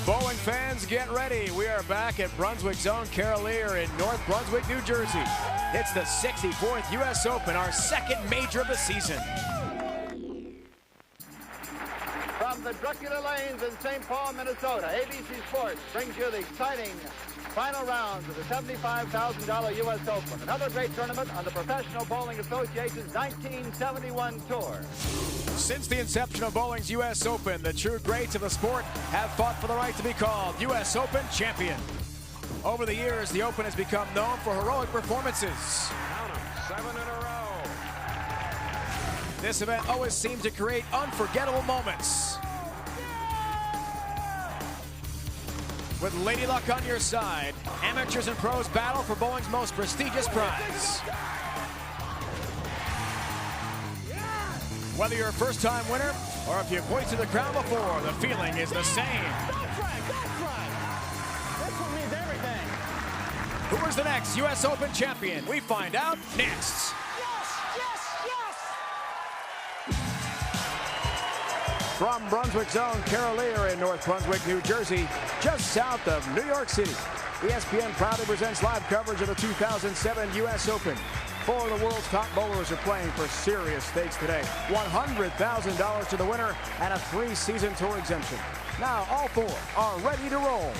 Bowling fans, get ready. We are back at Brunswick Zone Carolier in North Brunswick, New Jersey. It's the 64th U.S. Open, our second major of the season. From the Petraglia lanes in St. Paul, Minnesota, ABC Sports brings you the exciting final rounds of the $75,000 U.S. Open. Another great tournament on the Professional Bowling Association's 1971 tour. Since the inception of bowling's U.S. Open, the true greats of the sport have fought for the right to be called U.S. Open champion. Over the years, the Open has become known for heroic performances. Count 'em, 7 in a row. This event always seems to create unforgettable moments. With Lady Luck on your side, amateurs and pros battle for bowling's most prestigious prize. Whether you're a first-time winner or if you've hoisted the crown before, the feeling is the same. That's right, that's right. This one means everything. Who is the next U.S. Open champion? We find out next. Yes, yes, yes. From Brunswick Zone Carolier in North Brunswick, New Jersey, just south of New York City, ESPN proudly presents live coverage of the 2007 U.S. Open. 4 of the world's top bowlers are playing for serious stakes today. $100,000 to the winner and a 3-season tour exemption. Now all 4 are ready to roll.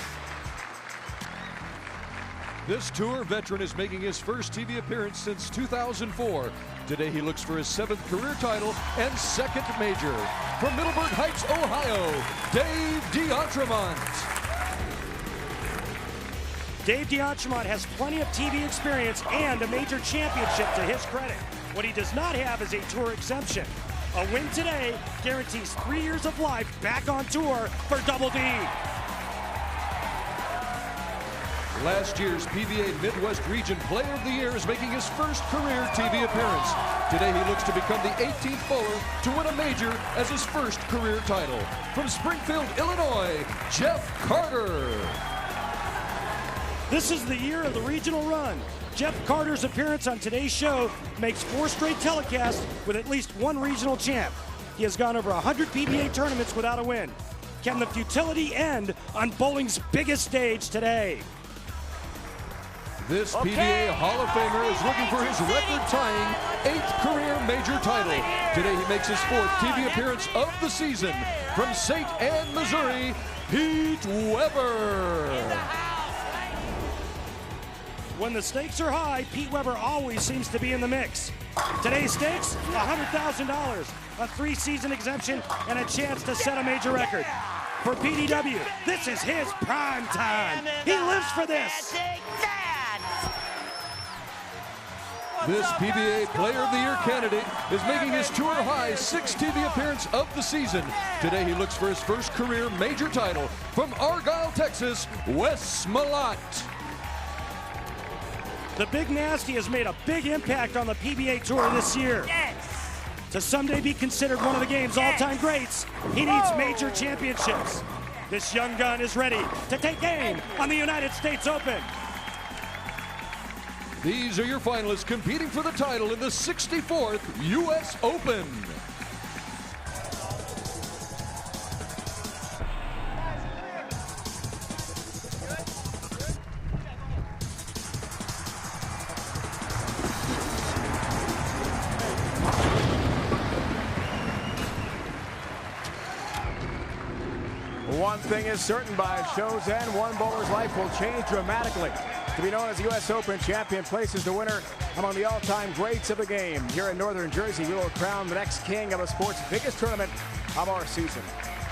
This tour veteran is making his first TV appearance since 2004. Today he looks for his 7th career title and 2nd major. From Middleburg Heights, Ohio, Dave D'Entremont. Dave D'Entremont has plenty of TV experience and a major championship to his credit. What he does not have is a tour exemption. A win today guarantees 3 years of life back on tour for Double D. Last year's PBA Midwest Region Player of the Year is making his first career TV appearance. Today he looks to become the 18th bowler to win a major as his first career title. From Springfield, Illinois, Jeff Carter. This is the year of the regional run. Jeff Carter's appearance on today's show makes 4 straight telecasts with at least 1 regional champ. He has gone over 100 PBA tournaments without a win. Can the futility end on bowling's biggest stage today? This PBA Hall of Famer is looking for his record-tying 8th career major title. Today he makes his 4th TV appearance of the season. From St. Anne, Missouri, Pete Weber. When the stakes are high, Pete Weber always seems to be in the mix. Today's stakes, $100,000, a 3-season exemption, and a chance to set a major record. For PDW, this is his prime time. He lives for this. This PBA Player of the Year candidate is making his tour-high 6th TV appearance of the season. Today he looks for his first career major title. From Argyle, Texas, Wes Malott. The Big Nasty has made a big impact on the PBA Tour this year. Yes. To someday be considered one of the game's all-time greats, he needs major championships. This young gun is ready to take aim on the United States Open. These are your finalists competing for the title in the 64th U.S. Open. One thing is certain, by show's end, one bowler's life will change dramatically. To be known as the U.S. Open champion places the winner among the all-time greats of the game. Here in Northern Jersey, we will crown the next king of the sport's biggest tournament of our season.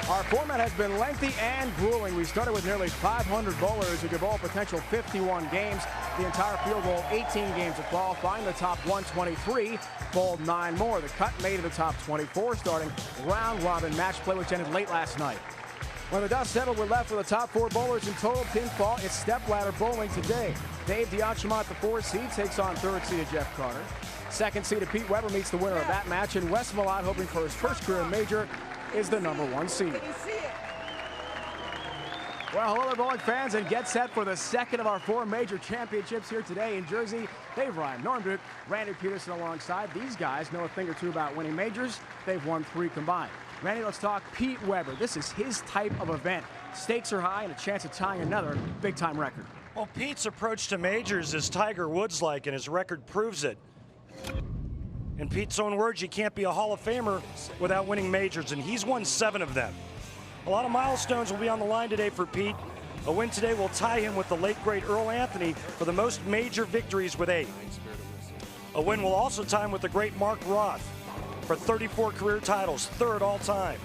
Our format has been lengthy and grueling. We started with nearly 500 bowlers who could bowl a potential 51 games. The entire field bowled 18 games of qualifying. The top 123 bowled 9 more. The cut made of the top 24, starting round-robin match play, which ended late last night. When the dust settled, we're left with the top 4 bowlers in total pinfall. It's stepladder bowling today. Dave D'Entremont, the 4th seed, takes on 3rd seeded Jeff Carter. 2nd seeded Pete Weber meets the winner of that match, and Wes Malott, hoping for his first career major, is the number 1 seed. Well, hello there, bowling fans, and get set for the second of our 4 major championships here today in Jersey. Dave Ryan, Norm Duke, Randy Peterson alongside. These guys know a thing or two about winning majors. They've won 3 combined. Randy, let's talk Pete Weber. This is his type of event. Stakes are high and a chance of tying another big-time record. Well, Pete's approach to majors is Tiger Woods-like, and his record proves it. In Pete's own words, you can't be a Hall of Famer without winning majors, and he's won 7 of them. A lot of milestones will be on the line today for Pete. A win today will tie him with the late, great Earl Anthony for the most major victories with 8. A win will also tie him with the great Mark Roth for 34 career titles, 3rd all-time.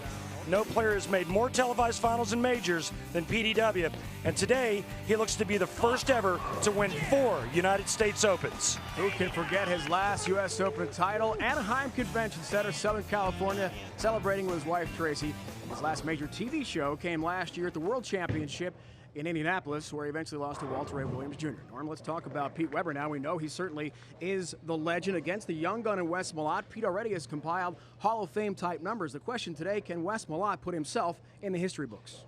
No player has made more televised finals and majors than PDW, and today he looks to be the first ever to win 4 United States Opens. Who can forget his last U.S. Open title? Anaheim Convention Center, Southern California, celebrating with his wife Tracy. His last major TV show came last year at the World Championship in Indianapolis, where he eventually lost to Walter Ray Williams Jr. Norm, let's talk about Pete Weber now. We know he certainly is the legend against the young gun in Wes Malott. Pete already has compiled Hall of Fame type numbers. The question today, can Wes Malott put himself in the history books?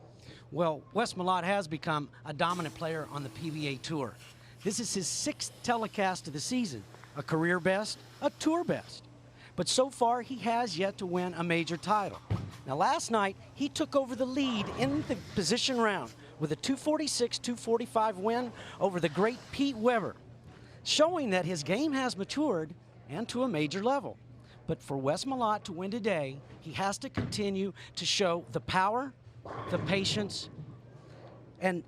Well, Wes Malott has become a dominant player on the PBA Tour. This is his 6th telecast of the season, a career best, a tour best. But so far, he has yet to win a major title. Now, last night, he took over the lead in the position round with a 246-245 win over the great Pete Weber, showing that his game has matured and to a major level. But for Wes Malott to win today, he has to continue to show the power, the patience, and,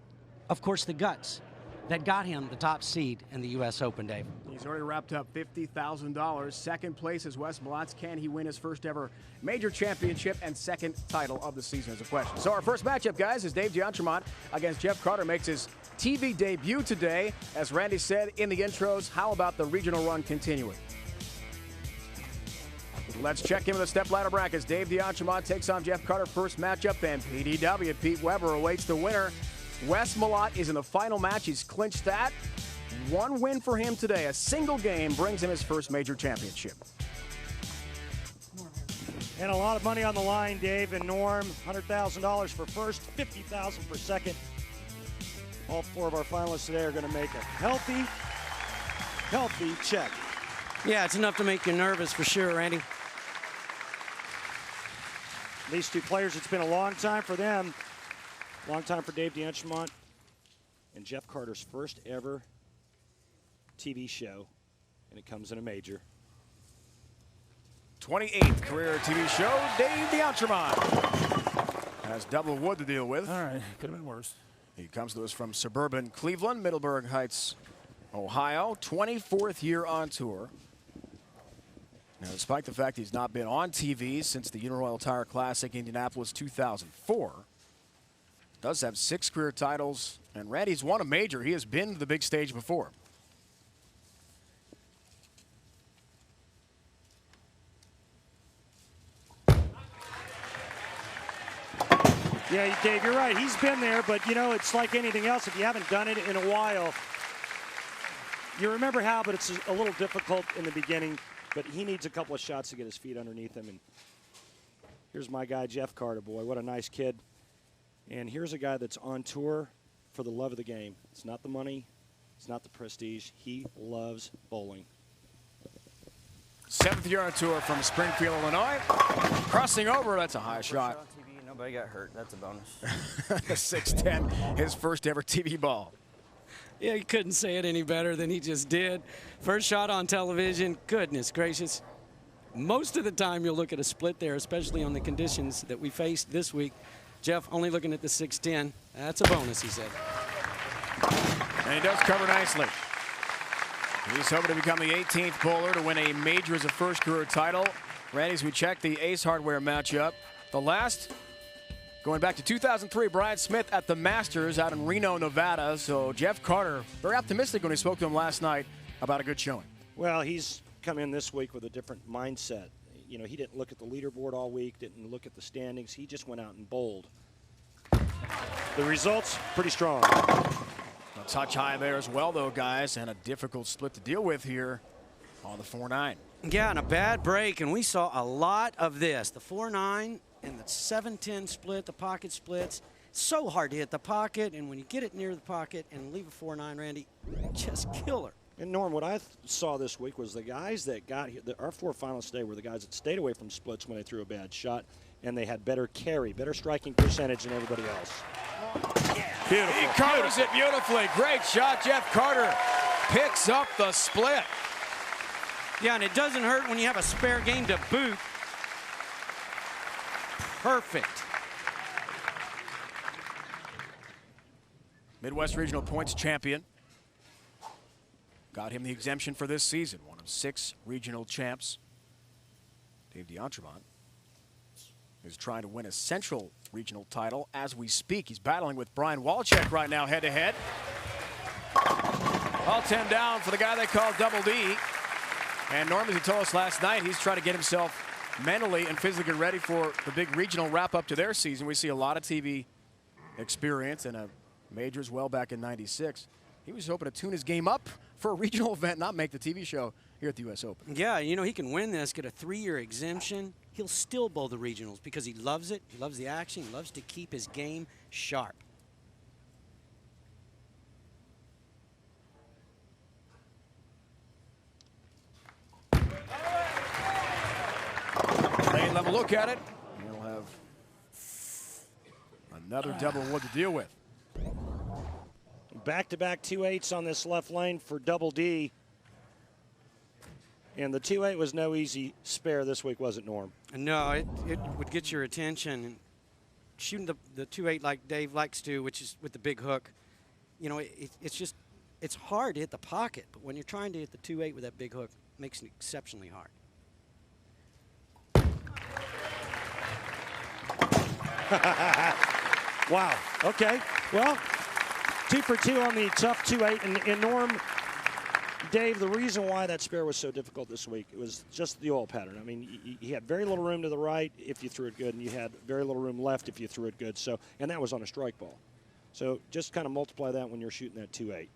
of course, the guts that got him the top seed in the U.S. Open, Dave. He's already wrapped up $50,000. Second place is Wes Malott's. Can he win his first ever major championship and 2nd title of the season is a question. So our first matchup, guys, is Dave DeAntremont against Jeff Carter. Makes his TV debut today. As Randy said in the intros, how about the regional run continuing? Let's check in with the Stepladder brackets. Dave DeAntremont takes on Jeff Carter. First matchup, and PDW, Pete Weber awaits the winner. Wes Malott is in the final match. He's clinched that. 1 win for him today. A single game brings him his first major championship. And a lot of money on the line, Dave and Norm. $100,000 for first, $50,000 for second. All 4 of our finalists today are going to make a healthy check. Yeah, it's enough to make you nervous for sure, Randy. These 2 players, it's been a long time for them. Long time for Dave DeAntremont and Jeff Carter's first ever TV show, and it comes in a major. 28th career TV show, Dave DeAntremont has double wood to deal with. All right, could have been worse. He comes to us from suburban Cleveland, Middleburg Heights, Ohio. 24th year on tour. Now, despite the fact he's not been on TV since the Uniroyal Tire Classic, Indianapolis 2004, does have 6 career titles, and Randy's won a major. He has been to the big stage before. Yeah, Dave, you're right. He's been there, but, you know, it's like anything else. If you haven't done it in a while, you remember how, but it's a little difficult in the beginning. But he needs a couple of shots to get his feet underneath him. And here's my guy, Jeff Carter, boy. What a nice kid. And here's a guy that's on tour for the love of the game. It's not the money. It's not the prestige. He loves bowling. 7th year on tour from Springfield, Illinois. Crossing over, that's a high shot. On TV, nobody got hurt. That's a bonus. 6'10", his first ever TV ball. Yeah, you couldn't say it any better than he just did. First shot on television, goodness gracious. Most of the time you'll look at a split there, especially on the conditions that we faced this week. Jeff only looking at the 6'10". That's a bonus, he said. And he does cover nicely. He's hoping to become the 18th bowler to win a major as a first career title. Randy, as we check the Ace Hardware matchup, the last going back to 2003, Brian Smith at the Masters out in Reno, Nevada. So Jeff Carter, very optimistic when he spoke to him last night about a good showing. Well, he's come in this week with a different mindset. You know, he didn't look at the leaderboard all week, didn't look at the standings. He just went out and bowled. The results, pretty strong. A touch high there as well, though, guys, and a difficult split to deal with here on the 4-9. Yeah, and a bad break, and we saw a lot of this. The 4-9 and the 7-10 split, the pocket splits. So hard to hit the pocket, and when you get it near the pocket and leave a 4-9, Randy, just killer. And Norm, what I saw this week was the guys that got here, our 4 finalists today were the guys that stayed away from splits when they threw a bad shot, and they had better carry, better striking percentage than everybody else. Beautiful. He covers it beautifully. Great shot. Jeff Carter picks up the split. Yeah, and it doesn't hurt when you have a spare game to boot. Perfect. Midwest Regional Points champion. Got him the exemption for this season. One of 6 regional champs. Dave D'Entremont is trying to win a Central Regional title as we speak. He's battling with Brian Walczak right now head-to-head. All 10 down for the guy they call Double D. And Norm, as he told us last night, he's trying to get himself mentally and physically ready for the big regional wrap-up to their season. We see a lot of TV experience and a major as well back in '96. He was hoping to tune his game up for a regional event, not make the TV show here at the U.S. Open. Yeah, you know, he can win this, get a 3-year exemption. He'll still bowl the regionals because he loves it. He loves the action. He loves to keep his game sharp. Lane level look at it. He'll have another double wood to deal with. Back-to-back 2-8s on this left lane for Double D. And the 2-8 was no easy spare this week, was it, Norm? No, it would get your attention. Shooting the 2-8 like Dave likes to, which is with the big hook, you know, it's hard to hit the pocket. But when you're trying to hit the 2-8 with that big hook, it makes it exceptionally hard. Wow. Okay. Well, 2 for 2 on the tough 2-8. And Norm, Dave, the reason why that spare was so difficult this week, it was just the oil pattern. I mean, he had very little room to the right if you threw it good, and you had very little room left if you threw it good. So, and that was on a strike ball. So just kind of multiply that when you're shooting that 2-8.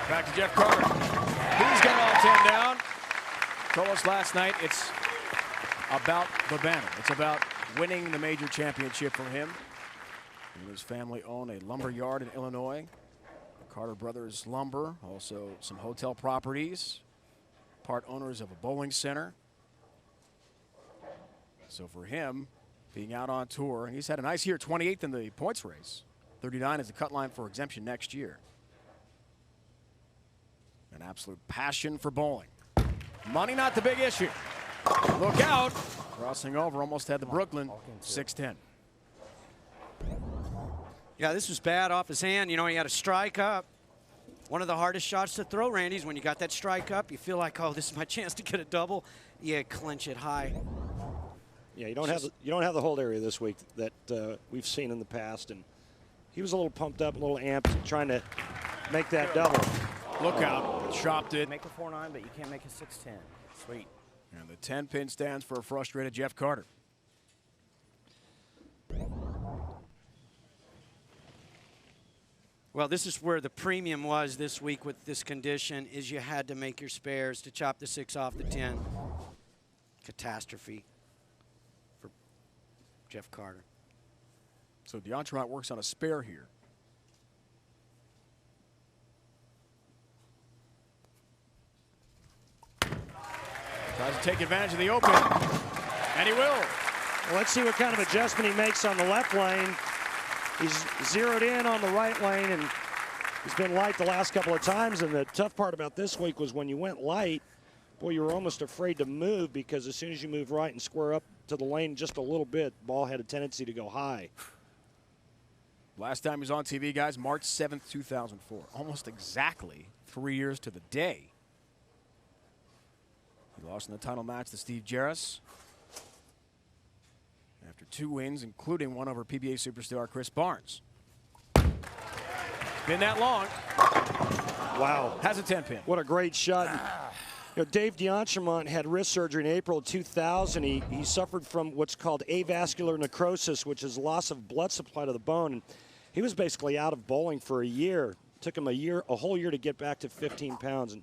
Back to Jeff Carter. He's got all 10 down. Told us last night it's about the banner. It's about winning the major championship for him. He and his family own a lumber yard in Illinois. Carter Brothers Lumber, also some hotel properties, part owners of a bowling center. So for him, being out on tour, and he's had a nice year, 28th in the points race. 39 is the cut line for exemption next year. An absolute passion for bowling. Money not the big issue. Look out. Crossing over, almost had the Brooklyn 6-10. Yeah, this was bad off his hand. You know, he had a strike up. One of the hardest shots to throw, Randy, is when you got that strike up, you feel like, oh, this is my chance to get a double. Yeah, clinch it high. Yeah, you don't have the hold area this week that we've seen in the past, and he was a little pumped up, a little amped, trying to make that double. Look out, chopped it. Make a 4-9, but you can't make a 6-10. Sweet. And the 10-pin stands for a frustrated Jeff Carter. Well, this is where the premium was this week with this condition, is you had to make your spares to chop the 6 off the 10. Catastrophe for Jeff Carter. So D'Entremont works on a spare here. Tries to take advantage of the open, and he will. Well, let's see what kind of adjustment he makes on the left lane. He's zeroed in on the right lane, and he's been light the last couple of times. And the tough part about this week was when you went light, boy, you were almost afraid to move, because as soon as you move right and square up to the lane just a little bit, ball had a tendency to go high. Last time he was on TV, guys, March 7th, 2004. Almost exactly 3 years to the day. He lost in the title match to Steve Jarris after 2 wins, including one over PBA superstar Chris Barnes. Been that long. Wow. Has a 10-pin. What a great shot. You know, Dave D'Entremont had wrist surgery in April of 2000. He suffered from what's called avascular necrosis, which is loss of blood supply to the bone. And he was basically out of bowling for a year. Took him a whole year to get back to 15 pounds. And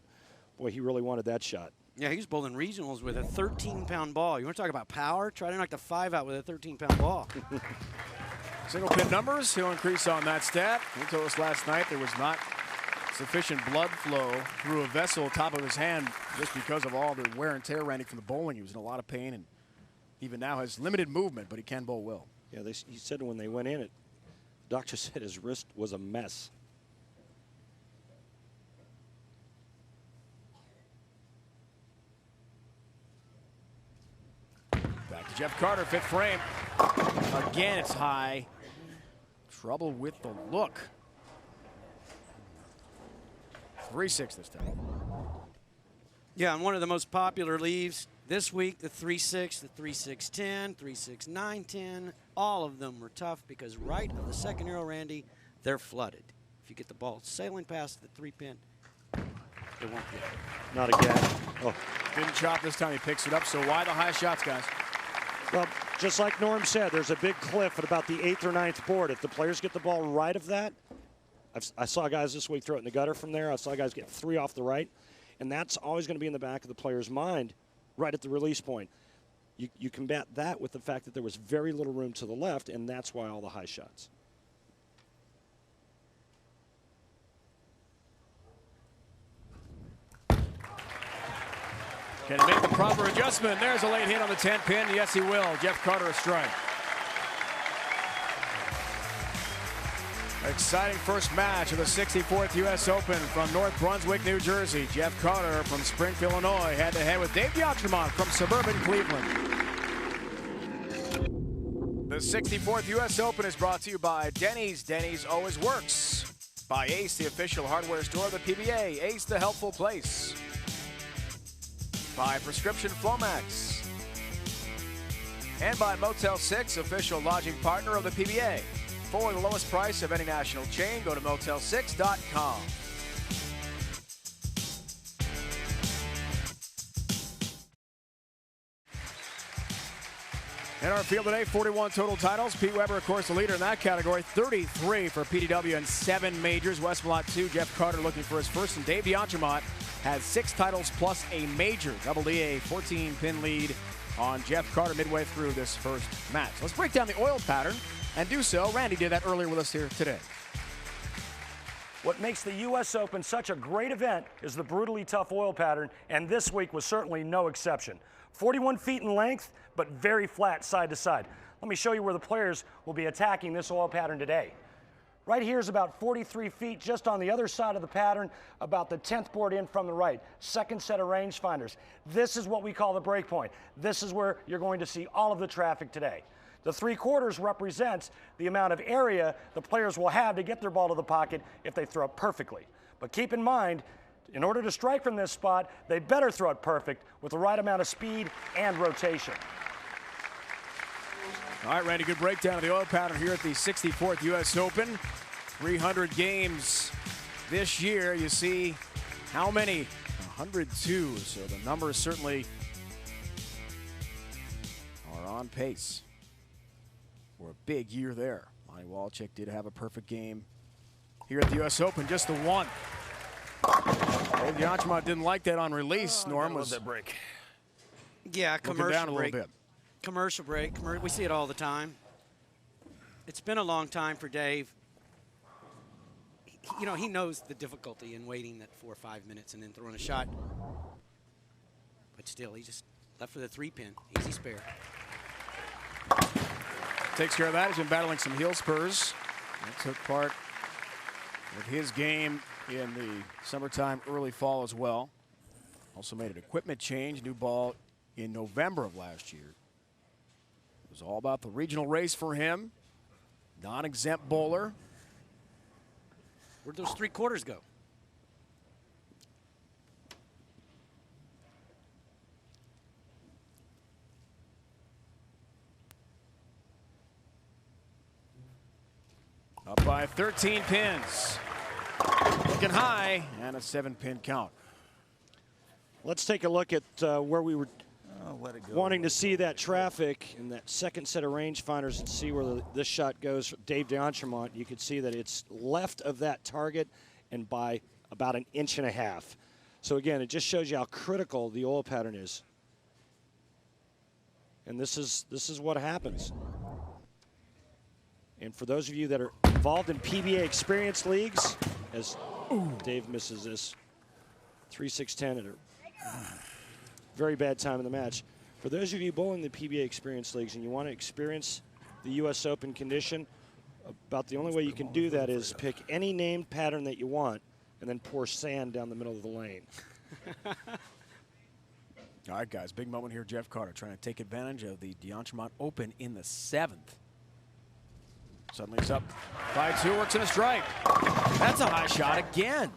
boy, he really wanted that shot. Yeah, he was bowling regionals with a 13-pound ball. You want to talk about power? Try to knock the 5 out with a 13-pound ball. Single pin numbers, he'll increase on that stat. He told us last night there was not sufficient blood flow through a vessel top of his hand just because of all the wear and tear, Randy, from the bowling. He was in a lot of pain and even now has limited movement, but he can bowl well. Yeah, he said when they went in, the doctor said his wrist was a mess. Back to Jeff Carter, 5th frame. Again, it's high. Trouble with the look. 3-6 this time. Yeah, and one of the most popular leaves this week, the 3-6, the 3-6-10, 3-6-9-10. All of them were tough because right of the second arrow, Randy, they're flooded. If you get the ball sailing past the 3-pin, it won't get it. Not again. Oh. Didn't chop this time. He picks it up. So why the high shots, guys? Well, just like Norm said, there's a big cliff at about the 8th or 9th board. If the players get the ball right of that, I saw guys this week throw it in the gutter from there. I saw guys get 3 off the right. And that's always going to be in the back of the player's mind right at the release point. You combat that with the fact that there was very little room to the left, and that's why all the high shots. Can he make the proper adjustment? There's a late hit on the 10-pin. Yes, he will. Jeff Carter a strike. Exciting first match of the 64th U.S. Open from North Brunswick, New Jersey. Jeff Carter from Springfield, Illinois, head-to-head with Dave D'Entremont from suburban Cleveland. The 64th U.S. Open is brought to you by Denny's. Denny's always works. By Ace, the official hardware store of the PBA. Ace, the helpful place. By Prescription Flomax. And by Motel 6, official lodging partner of the PBA. For the lowest price of any national chain, go to motel6.com. In our field today, 41 total titles. Pete Weber, of course, the leader in that category. 33 for PDW and 7 majors. Wes Malott 2, Jeff Carter looking for his first. And Dave D'Entremont has 6 titles plus a major. Double D, a 14-pin lead on Jeff Carter midway through this first match. Let's break down the oil pattern and do so. Randy did that earlier with us here today. What makes the U.S. Open such a great event is the brutally tough oil pattern, and this week was certainly no exception. 41 feet in length, but very flat side to side. Let me show you where the players will be attacking this oil pattern today. Right here is about 43 feet just on the other side of the pattern, about the 10th board in from the right. Second set of rangefinders. This is what we call the break point. This is where you're going to see all of the traffic today. The 3/4 represents the amount of area the players will have to get their ball to the pocket if they throw it perfectly. But keep in mind, in order to strike from this spot, they better throw it perfect with the right amount of speed and rotation. All right, Randy, good breakdown of the oil pattern here at the 64th U.S. Open. 300 games this year. You see how many? 102. So the numbers certainly are on pace for a big year there. Lonnie Walczyk did have a perfect game here at the U.S. Open, just the one. Dave D'Entremont didn't like that on release. Norm was that break. Yeah, commercial down a break. little bit. Commercial break. We see it all the time. It's been a long time for Dave. You know, he knows the difficulty in waiting that 4 or 5 minutes and then throwing a shot. But still, he just left for the 3-pin. Easy spare. Takes care of that. He's been battling some heel spurs. That took part of his game in the summertime, early fall as well. Also made an equipment change, new ball in November of last year. It was all about the regional race for him. Non-exempt bowler. Where'd those 3/4 go? Up by 13 pins. Looking high, and a 7-pin count. Let's take a look at where we were wanting to see that traffic in that second set of rangefinders and see where this shot goes. Dave D'Entremont, you could see that it's left of that target and by about 1.5 inches. So again, it just shows you how critical the oil pattern is. And this is what happens. And for those of you that are involved in PBA experience leagues, as Dave misses this 3-6-10 at a very bad time in the match. For those of you bowling the PBA experience leagues and you want to experience the U.S. Open condition, about the only way you can do that is pick any named pattern that you want and then pour sand down the middle of the lane. All right, guys, big moment here. Jeff Carter trying to take advantage of the D'Entremont Open in the 7th. Suddenly it's up by 2, works in a strike. That's a high shot again.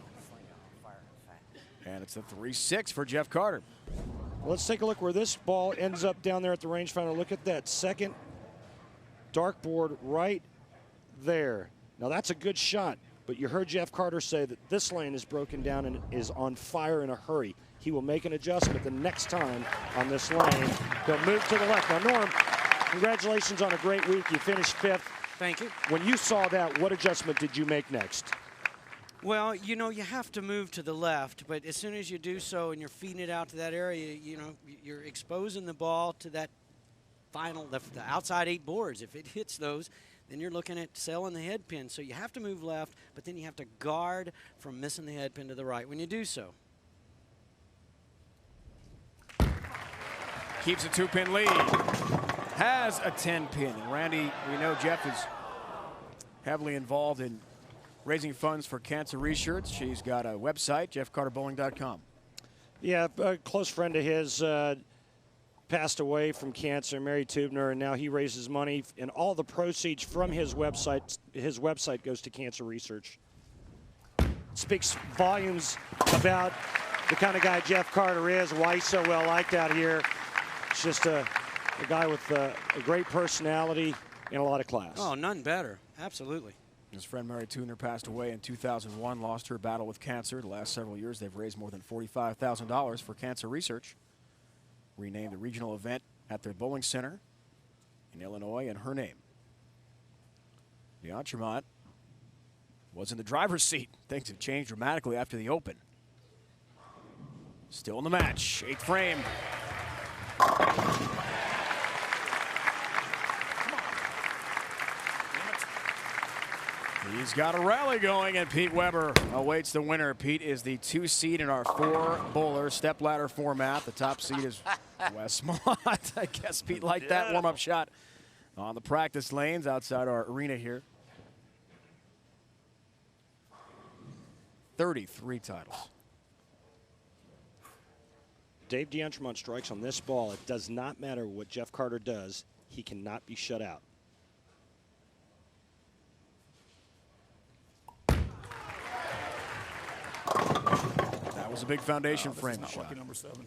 And it's a 3-6 for Jeff Carter. Well, let's take a look where this ball ends up down there at the rangefinder. Look at that second dartboard right there. Now that's a good shot, but you heard Jeff Carter say that this lane is broken down and is on fire in a hurry. He will make an adjustment the next time on this lane. He'll move to the left. Now, Norm, congratulations on a great week. You finished 5th. Thank you. When you saw that, what adjustment did you make next? Well, you know, you have to move to the left, but as soon as you do so and you're feeding it out to that area, you know, you're exposing the ball to that final, the outside 8 boards. If it hits those, then you're looking at selling the head pin. So you have to move left, but then you have to guard from missing the head pin to the right when you do so. Keeps a 2-pin lead. Has a 10-pin. And Randy, we know Jeff is heavily involved in raising funds for cancer research. She's got a website, jeffcarterbowling.com. Yeah, a close friend of his passed away from cancer, Mary Tubner, and now he raises money, and all the proceeds from his website goes to cancer research. Speaks volumes about the kind of guy Jeff Carter is, why he's so well liked out here. It's just a guy with a great personality and a lot of class. Oh, none better. Absolutely. His friend Mary Tubner passed away in 2001, lost her battle with cancer. The last several years, they've raised more than $45,000 for cancer research. Renamed the regional event at their bowling center in Illinois in her name. D'Entremont was in the driver's seat. Things have changed dramatically after the Open. Still in the match, 8th frame. He's got a rally going, and Pete Weber awaits the winner. Pete is the 2 seed in our 4-bowler stepladder format. The top seed is Wes Malott. I guess Pete liked that warm-up shot on the practice lanes outside our arena here. 33 titles. Dave D'Entremont strikes on this ball. It does not matter what Jeff Carter does. He cannot be shut out. That was a big foundation frame shot. Lucky number 7.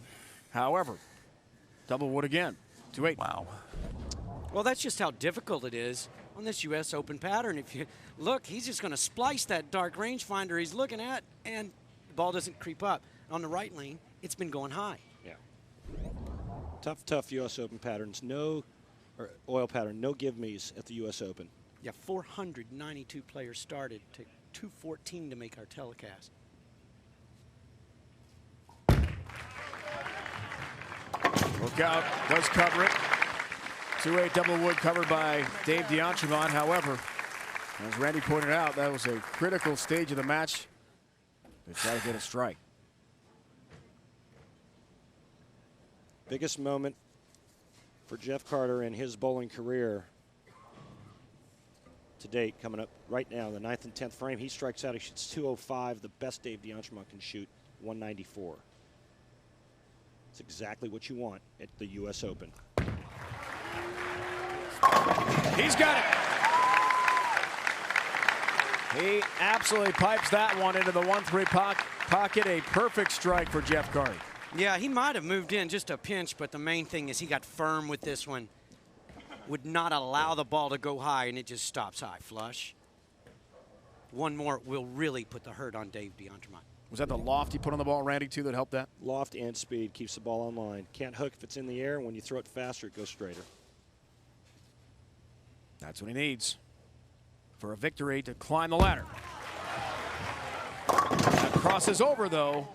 However, double wood again. 2-8. Wow. Well, that's just how difficult it is on this U.S. Open pattern. If you look, he's just going to splice that dark rangefinder he's looking at, and the ball doesn't creep up. On the right lane, it's been going high. Yeah. Tough U.S. Open patterns. No, or oil pattern, no give-me's at the U.S. Open. Yeah, 492 players started. Took 214 to make our telecast. Look out, does cover it. 2-8 double wood covered by Dave D'Entremont. However, as Randy pointed out, that was a critical stage of the match to try to get a strike. Biggest moment for Jeff Carter in his bowling career to date, coming up right now in the 9th and 10th frame. He strikes out, he shoots 205. The best Dave D'Entremont can shoot, 194. It's exactly what you want at the U.S. Open. He's got it. He absolutely pipes that one into the 1-3 pocket. A perfect strike for Jeff Carter. Yeah, he might have moved in just a pinch, but the main thing is he got firm with this one. Would not allow the ball to go high, and it just stops high flush. One more will really put the hurt on Dave D'Entremont. Was that the loft he put on the ball, Randy, too, that helped that? Loft and speed keeps the ball on line. Can't hook if it's in the air. When you throw it faster, it goes straighter. That's what he needs for a victory to climb the ladder. That crosses over, though.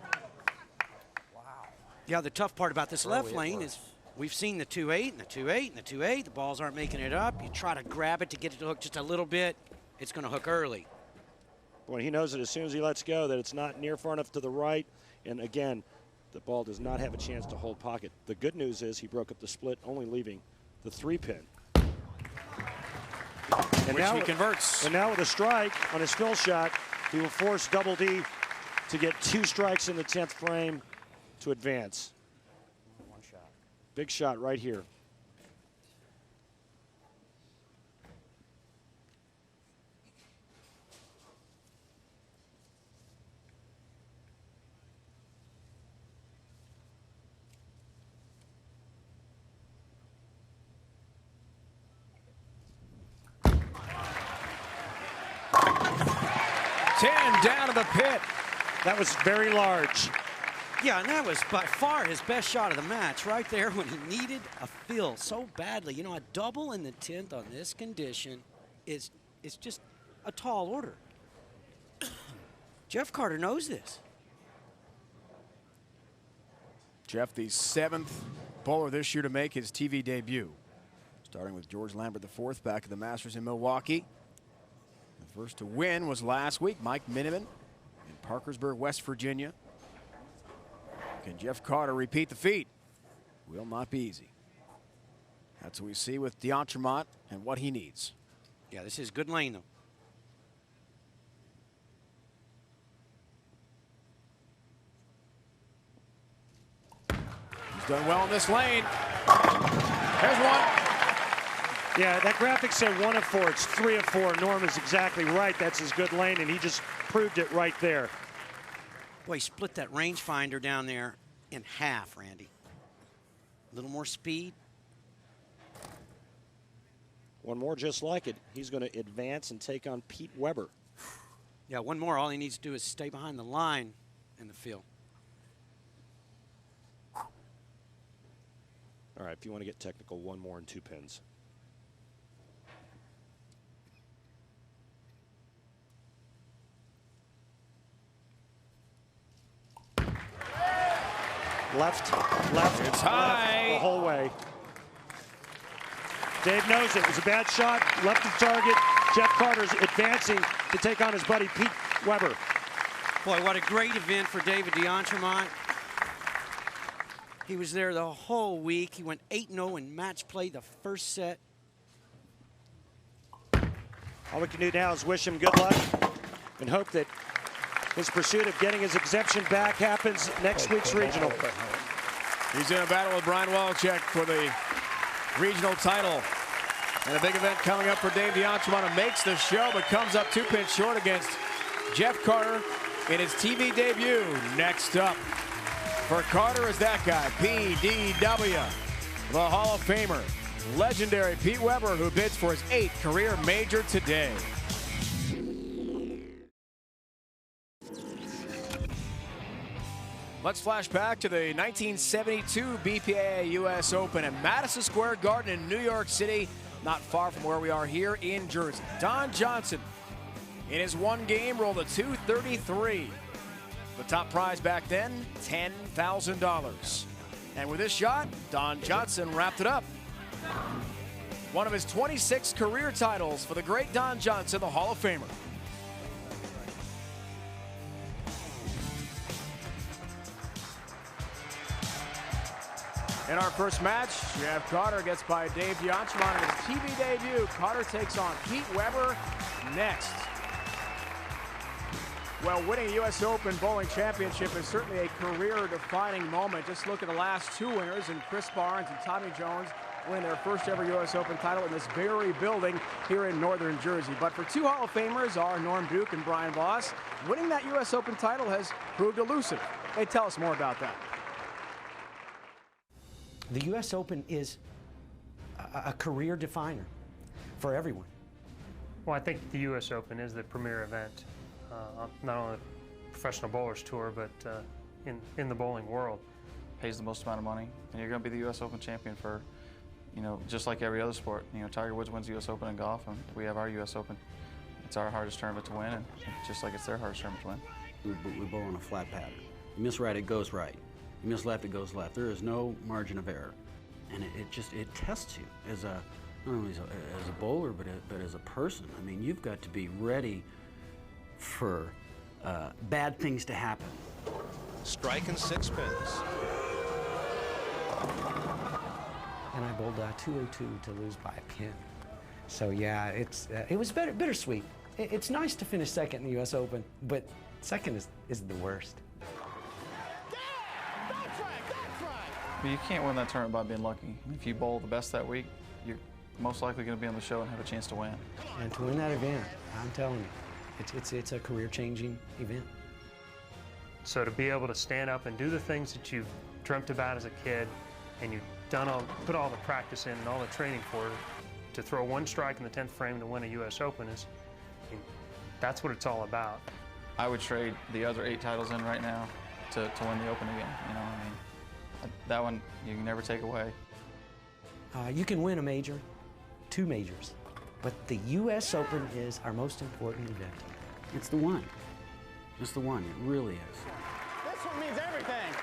Yeah, the tough part about this left lane is we've seen the 2-8 and the 2-8 and the 2-8. The balls aren't making it up. You try to grab it to get it to hook just a little bit, it's going to hook early. Boy, he knows that as soon as he lets go that it's not near far enough to the right. And again, the ball does not have a chance to hold pocket. The good news is he broke up the split, only leaving the 3-pin. And which now he converts. And now with a strike on his fill shot, he will force Double D to get 2 strikes in the 10th frame to advance. One shot. Big shot right here. Down to the pit. That was very large. Yeah, and that was by far his best shot of the match right there when he needed a fill so badly. You know, a double in the 10th on this condition is just a tall order. Jeff Carter knows this. Jeff, the 7th bowler this year to make his TV debut. Starting with George Lambert IV back at the Masters in Milwaukee. The first to win was last week, Mike Miniman in Parkersburg, West Virginia. Can Jeff Carter repeat the feat? Will not be easy. That's what we see with D'Entremont and what he needs. Yeah, this is good lane, though. He's done well in this lane. There's one. Yeah, that graphic said 1 of 4. It's 3 of 4. Norm is exactly right. That's his good lane, and he just proved it right there. Boy, he split that rangefinder down there in half, Randy. A little more speed. One more just like it. He's going to advance and take on Pete Weber. Yeah, one more. All he needs to do is stay behind the line in the field. All right, if you want to get technical, one more and 2 pins. Left, it's high. Left, the whole way. Dave knows it was a bad shot, left of target. Jeff Carter's advancing to take on his buddy Pete Weber. Boy, what a great event for David D'Entremont. He was there the whole week. He went 8-0 in match play the first set. All we can do now is wish him good luck and hope that his pursuit of getting his exemption back happens next week's regional. He's in a battle with Brian Walczak for the regional title. And a big event coming up for Dave D'Entremont, who makes the show but comes up 2 pins short against Jeff Carter in his TV debut. Next up for Carter is that guy, PDW, the Hall of Famer, legendary Pete Weber, who bids for his 8th career major today. Let's flash back to the 1972 BPA U.S. Open at Madison Square Garden in New York City, not far from where we are here in Jersey. Don Johnson, in his 1 game, rolled a .233. The top prize back then, $10,000. And with this shot, Don Johnson wrapped it up. One of his 26 career titles for the great Don Johnson, the Hall of Famer. In our first match, Jeff Carter gets by Dave D'Entremont in his TV debut. Carter takes on Pete Weber next. Well, winning a U.S. Open bowling championship is certainly a career-defining moment. Just look at the last 2 winners in Chris Barnes and Tommy Jones winning their first ever U.S. Open title in this very building here in northern Jersey. But for 2 Hall of Famers, are Norm Duke and Brian Voss, winning that U.S. Open title has proved elusive. They tell us more about that. The U.S. Open is a career definer for everyone. Well, I think the U.S. Open is the premier event, not only the Professional Bowlers Tour, but in the bowling world. Pays the most amount of money, and you're going to be the U.S. Open champion for, just like every other sport. Tiger Woods wins the U.S. Open in golf, and we have our U.S. Open. It's our hardest tournament to win, and just like it's their hardest tournament to win. We bowl on a flat pattern. You miss right, it goes right. You miss left, it goes left. There is no margin of error. And it tests you as not only as a bowler, but as a person. I mean, you've got to be ready for bad things to happen. Strike and 6 pins. And I bowled 202 to lose by a pin. So yeah, it was bittersweet. It's nice to finish second in the U.S. Open, but second is the worst. But you can't win that tournament by being lucky. If you bowl the best that week, you're most likely going to be on the show and have a chance to win. And to win that event, I'm telling you, it's a career-changing event. So to be able to stand up and do the things that you've dreamt about as a kid, and you've put all the practice in and all the training for it, to throw one strike in the 10th frame to win a U.S. Open that's what it's all about. I would trade the other 8 titles in right now to win the Open again. You know, I mean, that one you can never take away. You can win a major, 2 majors, but the U.S. Open is our most important event. It's the one. It's the one. It really is. This one means everything.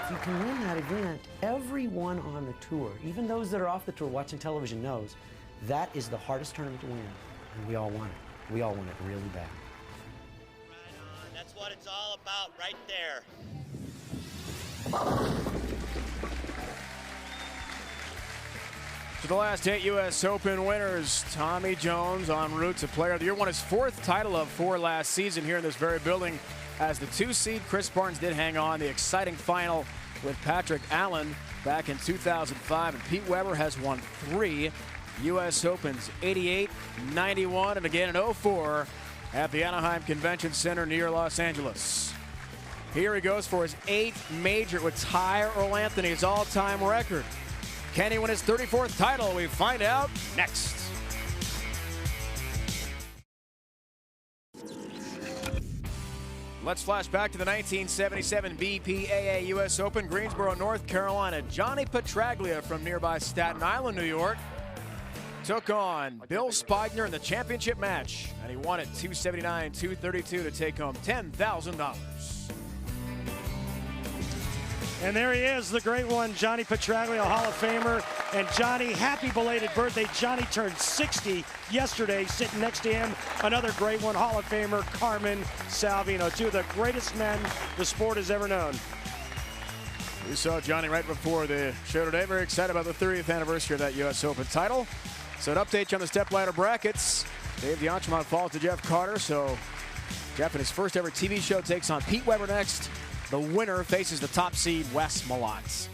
If you can win that event, everyone on the tour, even those that are off the tour watching television, knows that is the hardest tournament to win, and we all want it. We all want it really bad. Right on. That's what it's all about right there. To the last 8 U.S. Open winners, Tommy Jones en route to Player of the Year. Won his 4th title of 4 last season here in this very building. As the 2 seed, Chris Barnes did hang on. The exciting final with Patrick Allen back in 2005. And Pete Weber has won 3 U.S. Opens, 88, 91, and again in 04 at the Anaheim Convention Center near Los Angeles. Here he goes for his 8th major with tie Earl Anthony's all-time record. Can he win his 34th title? We find out next. Let's flash back to the 1977 BPAA U.S. Open, Greensboro, North Carolina. Johnny Petraglia from nearby Staten Island, New York, took on Bill Spigner in the championship match, and he won it 279-232 to take home $10,000. And there he is, the great one, Johnny Petraglia, Hall of Famer. And Johnny, happy belated birthday. Johnny turned 60 yesterday. Sitting next to him, another great one, Hall of Famer, Carmen Salvino. 2 of the greatest men the sport has ever known. We saw Johnny right before the show today. Very excited about the 30th anniversary of that U.S. Open title. So an update on the Stepladder brackets. Dave DeAnchemont falls to Jeff Carter. So Jeff in his first ever TV show takes on Pete Weber next. The winner faces the top seed, Wes Malott.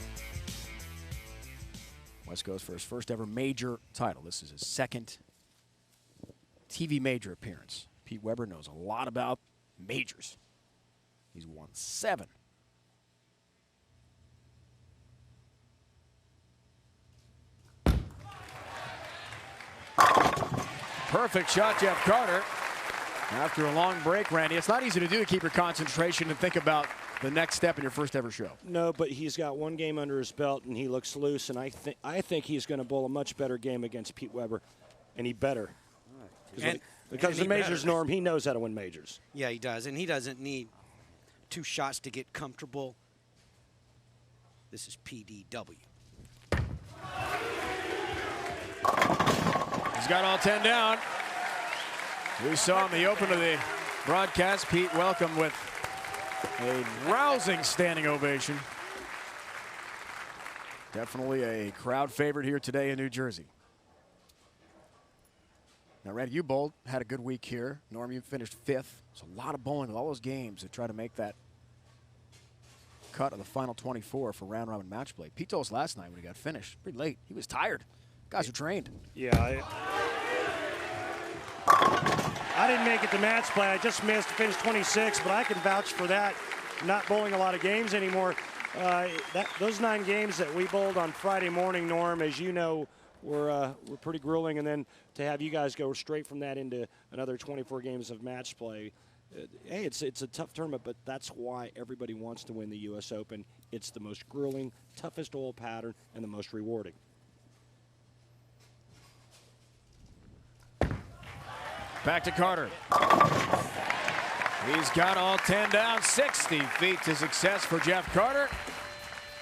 Wes goes for his first ever major title. This is his 2nd TV major appearance. Pete Weber knows a lot about majors. He's won 7. Perfect shot, Jeff Carter. After a long break, Randy, it's not easy to do to keep your concentration and think about the next step in your first ever show. No, but he's got 1 game under his belt, and he looks loose, and I think he's going to bowl a much better game against Pete Weber, and he better. Because the majors, Norm, he knows how to win majors. Yeah, he does, and he doesn't need 2 shots to get comfortable. This is PDW. He's got all 10 down. We saw in the open of the broadcast, Pete welcomed with a rousing standing ovation. Definitely a crowd favorite here today in New Jersey. Now, Randy, you bowled, had a good week here. Norm, you finished 5th. It's a lot of bowling with all those games to try to make that cut of the final 24 for round robin match play. Pete told us last night when he got finished, pretty late. He was tired. Guys are trained. Yeah, I didn't make it to match play. I just missed, finished 26, but I can vouch for that. Not bowling a lot of games anymore. Those 9 games that we bowled on Friday morning, Norm, as you know, were pretty grueling. And then to have you guys go straight from that into another 24 games of match play, hey, it's a tough tournament, but that's why everybody wants to win the U.S. Open. It's the most grueling, toughest oil pattern, and the most rewarding. Back to Carter. He's got all 10 down, 60 feet to success for Jeff Carter,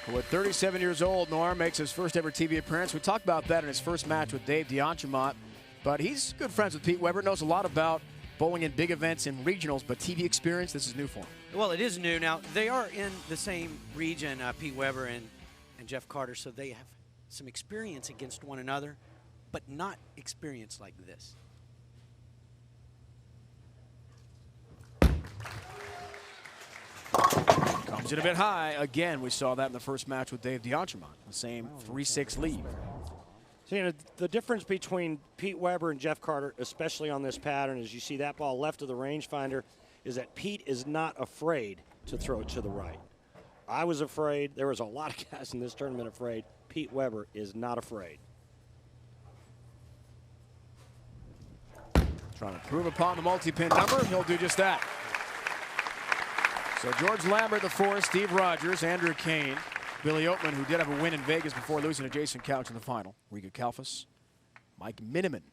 who at 37 years old, Norm, makes his first ever TV appearance. We talked about that in his first match with Dave D'Entremont, but he's good friends with Pete Weber, knows a lot about bowling in big events and regionals, but TV experience, this is new for him. Well, it is new. Now, they are in the same region, Pete Weber and Jeff Carter, so they have some experience against one another, but not experience like this. Comes in a bit high. Again, we saw that in the first match with Dave D'Entremont, the same 3-6 lead. So, you know, the difference between Pete Weber and Jeff Carter, especially on this pattern, is you see that ball left of the rangefinder, is that Pete is not afraid to throw it to the right. I was afraid. There was a lot of guys in this tournament afraid. Pete Weber is not afraid. Trying to improve upon the multi-pin number. He'll do just that. So George Lambert, the 4, Steve Rogers, Andrew Kane, Billy Oatman, who did have a win in Vegas before losing to Jason Couch in the final, Riga Kalfas, Mike Miniman,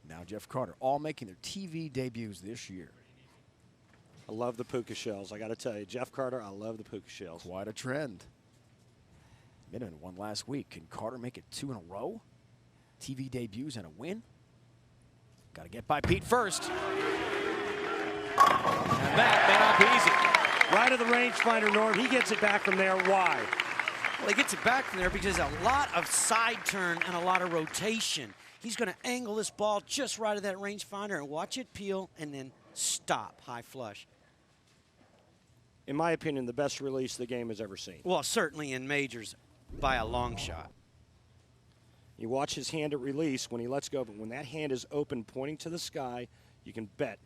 now Jeff Carter, all making their TV debuts this year. I love the puka shells. I got to tell you, Jeff Carter, I love the puka shells. Quite a trend. Miniman won last week. Can Carter make it 2 in a row? TV debuts and a win? Got to get by Pete first. And that may not be easy. Right of the rangefinder, Norm. He gets it back from there. Why? Well, he gets it back from there because a lot of side turn and a lot of rotation. He's going to angle this ball just right of that rangefinder and watch it peel and then stop high flush. In my opinion, the best release the game has ever seen. Well, certainly in majors by a long shot. You watch his hand at release when he lets go, but when that hand is open pointing to the sky, you can bet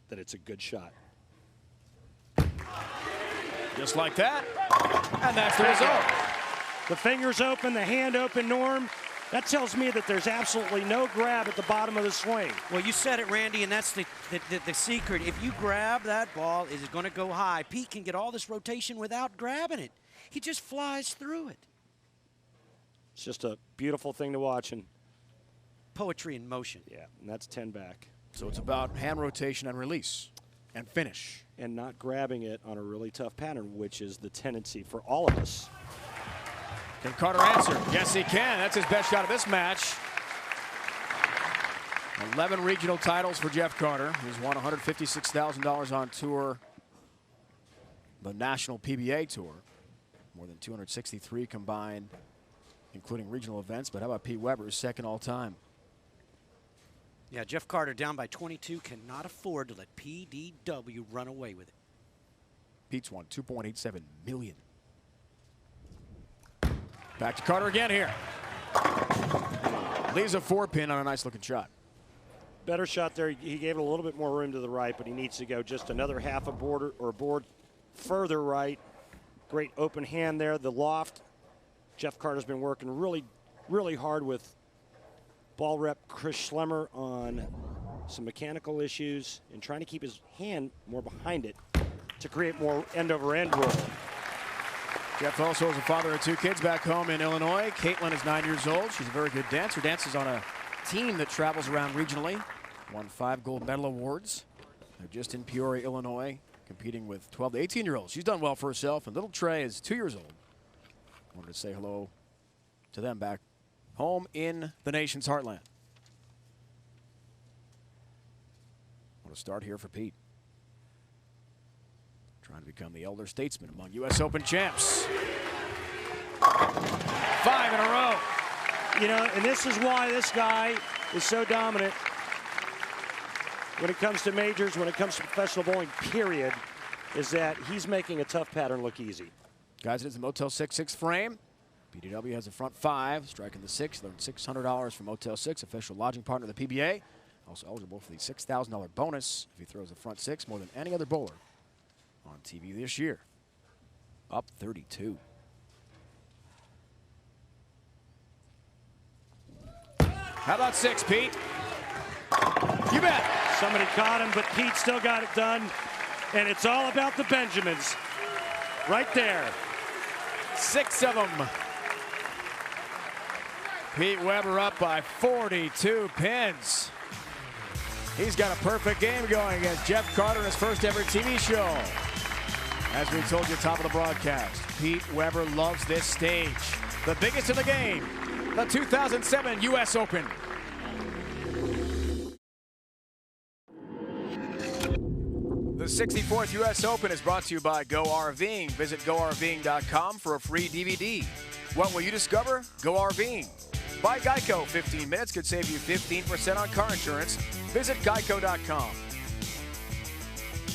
that it's a good shot. Just like that, and that's the result. The fingers open, the hand open, Norm. That tells me that there's absolutely no grab at the bottom of the swing. Well, you said it, Randy, and that's the secret. If you grab that ball, is it going to go high? Pete can get all this rotation without grabbing it. He just flies through it. It's just a beautiful thing to watch. And poetry in motion. Yeah, and that's 10 back. So it's about hand rotation and release and finish. And not grabbing it on a really tough pattern, which is the tendency for all of us. Can Carter answer? Yes, he can. That's his best shot of this match. 11 regional titles for Jeff Carter. He's won $156,000 on tour, the National PBA Tour. More than 263 combined, including regional events. But how about Pete Weber, second all time? Yeah, Jeff Carter down by 22 cannot afford to let PDW run away with it. Pete's won $2.87 million. Back to Carter again here. Leaves a 4-pin on a nice looking shot. Better shot there. He gave it a little bit more room to the right, but he needs to go just another half a board or a board further right. Great open hand there. The loft. Jeff Carter's been working really, really hard with ball rep Chris Schlemmer on some mechanical issues and trying to keep his hand more behind it to create more end-over-end roll. Jeff also is a father of 2 kids back home in Illinois. Caitlin is 9 years old. She's a very good dancer. Dances on a team that travels around regionally. Won 5 gold medal awards. They're just in Peoria, Illinois, competing with 12 to 18-year-olds. She's done well for herself. And little Trey is 2 years old. Wanted to say hello to them back home in the nation's heartland. What a start here for Pete. Trying to become the elder statesman among U.S. Open champs. 5 in a row. You know, and this is why this guy is so dominant when it comes to majors, when it comes to professional bowling, period, is that he's making a tough pattern look easy. Guys, it is the Motel 6 frame. PDW has a front 5, striking the 6. Learn $600 from Motel 6, official lodging partner of the PBA. Also eligible for the $6,000 bonus if he throws a front 6 more than any other bowler on TV this year. Up 32. How about 6, Pete? You bet. Somebody caught him, but Pete still got it done. And it's all about the Benjamins. Right there. 6 of them. Pete Weber up by 42 pins. He's got a perfect game going against Jeff Carter in his first ever TV show. As we told you at the top of the broadcast, Pete Weber loves this stage. The biggest in the game, the 2007 U.S. Open. The 64th U.S. Open is brought to you by Go RVing. Visit GoRVing.com for a free DVD. What will you discover? Go RVing. By Geico, 15 minutes could save you 15% on car insurance. Visit Geico.com.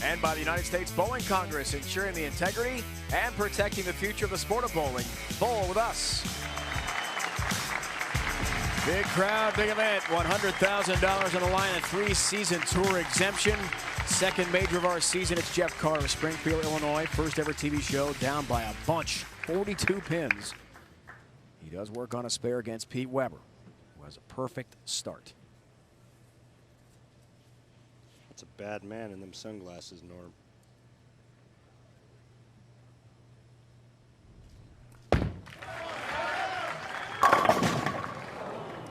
And by the United States Bowling Congress, ensuring the integrity and protecting the future of the sport of bowling. Bowl with us. Big crowd, big event. $100,000 on the line, a 3-season tour exemption. Second major of our season. It's Jeff Carter, Springfield, Illinois. First ever TV show, down by a bunch, 42 pins. He does work on a spare against Pete Weber, who has a perfect start. That's a bad man in them sunglasses, Norm.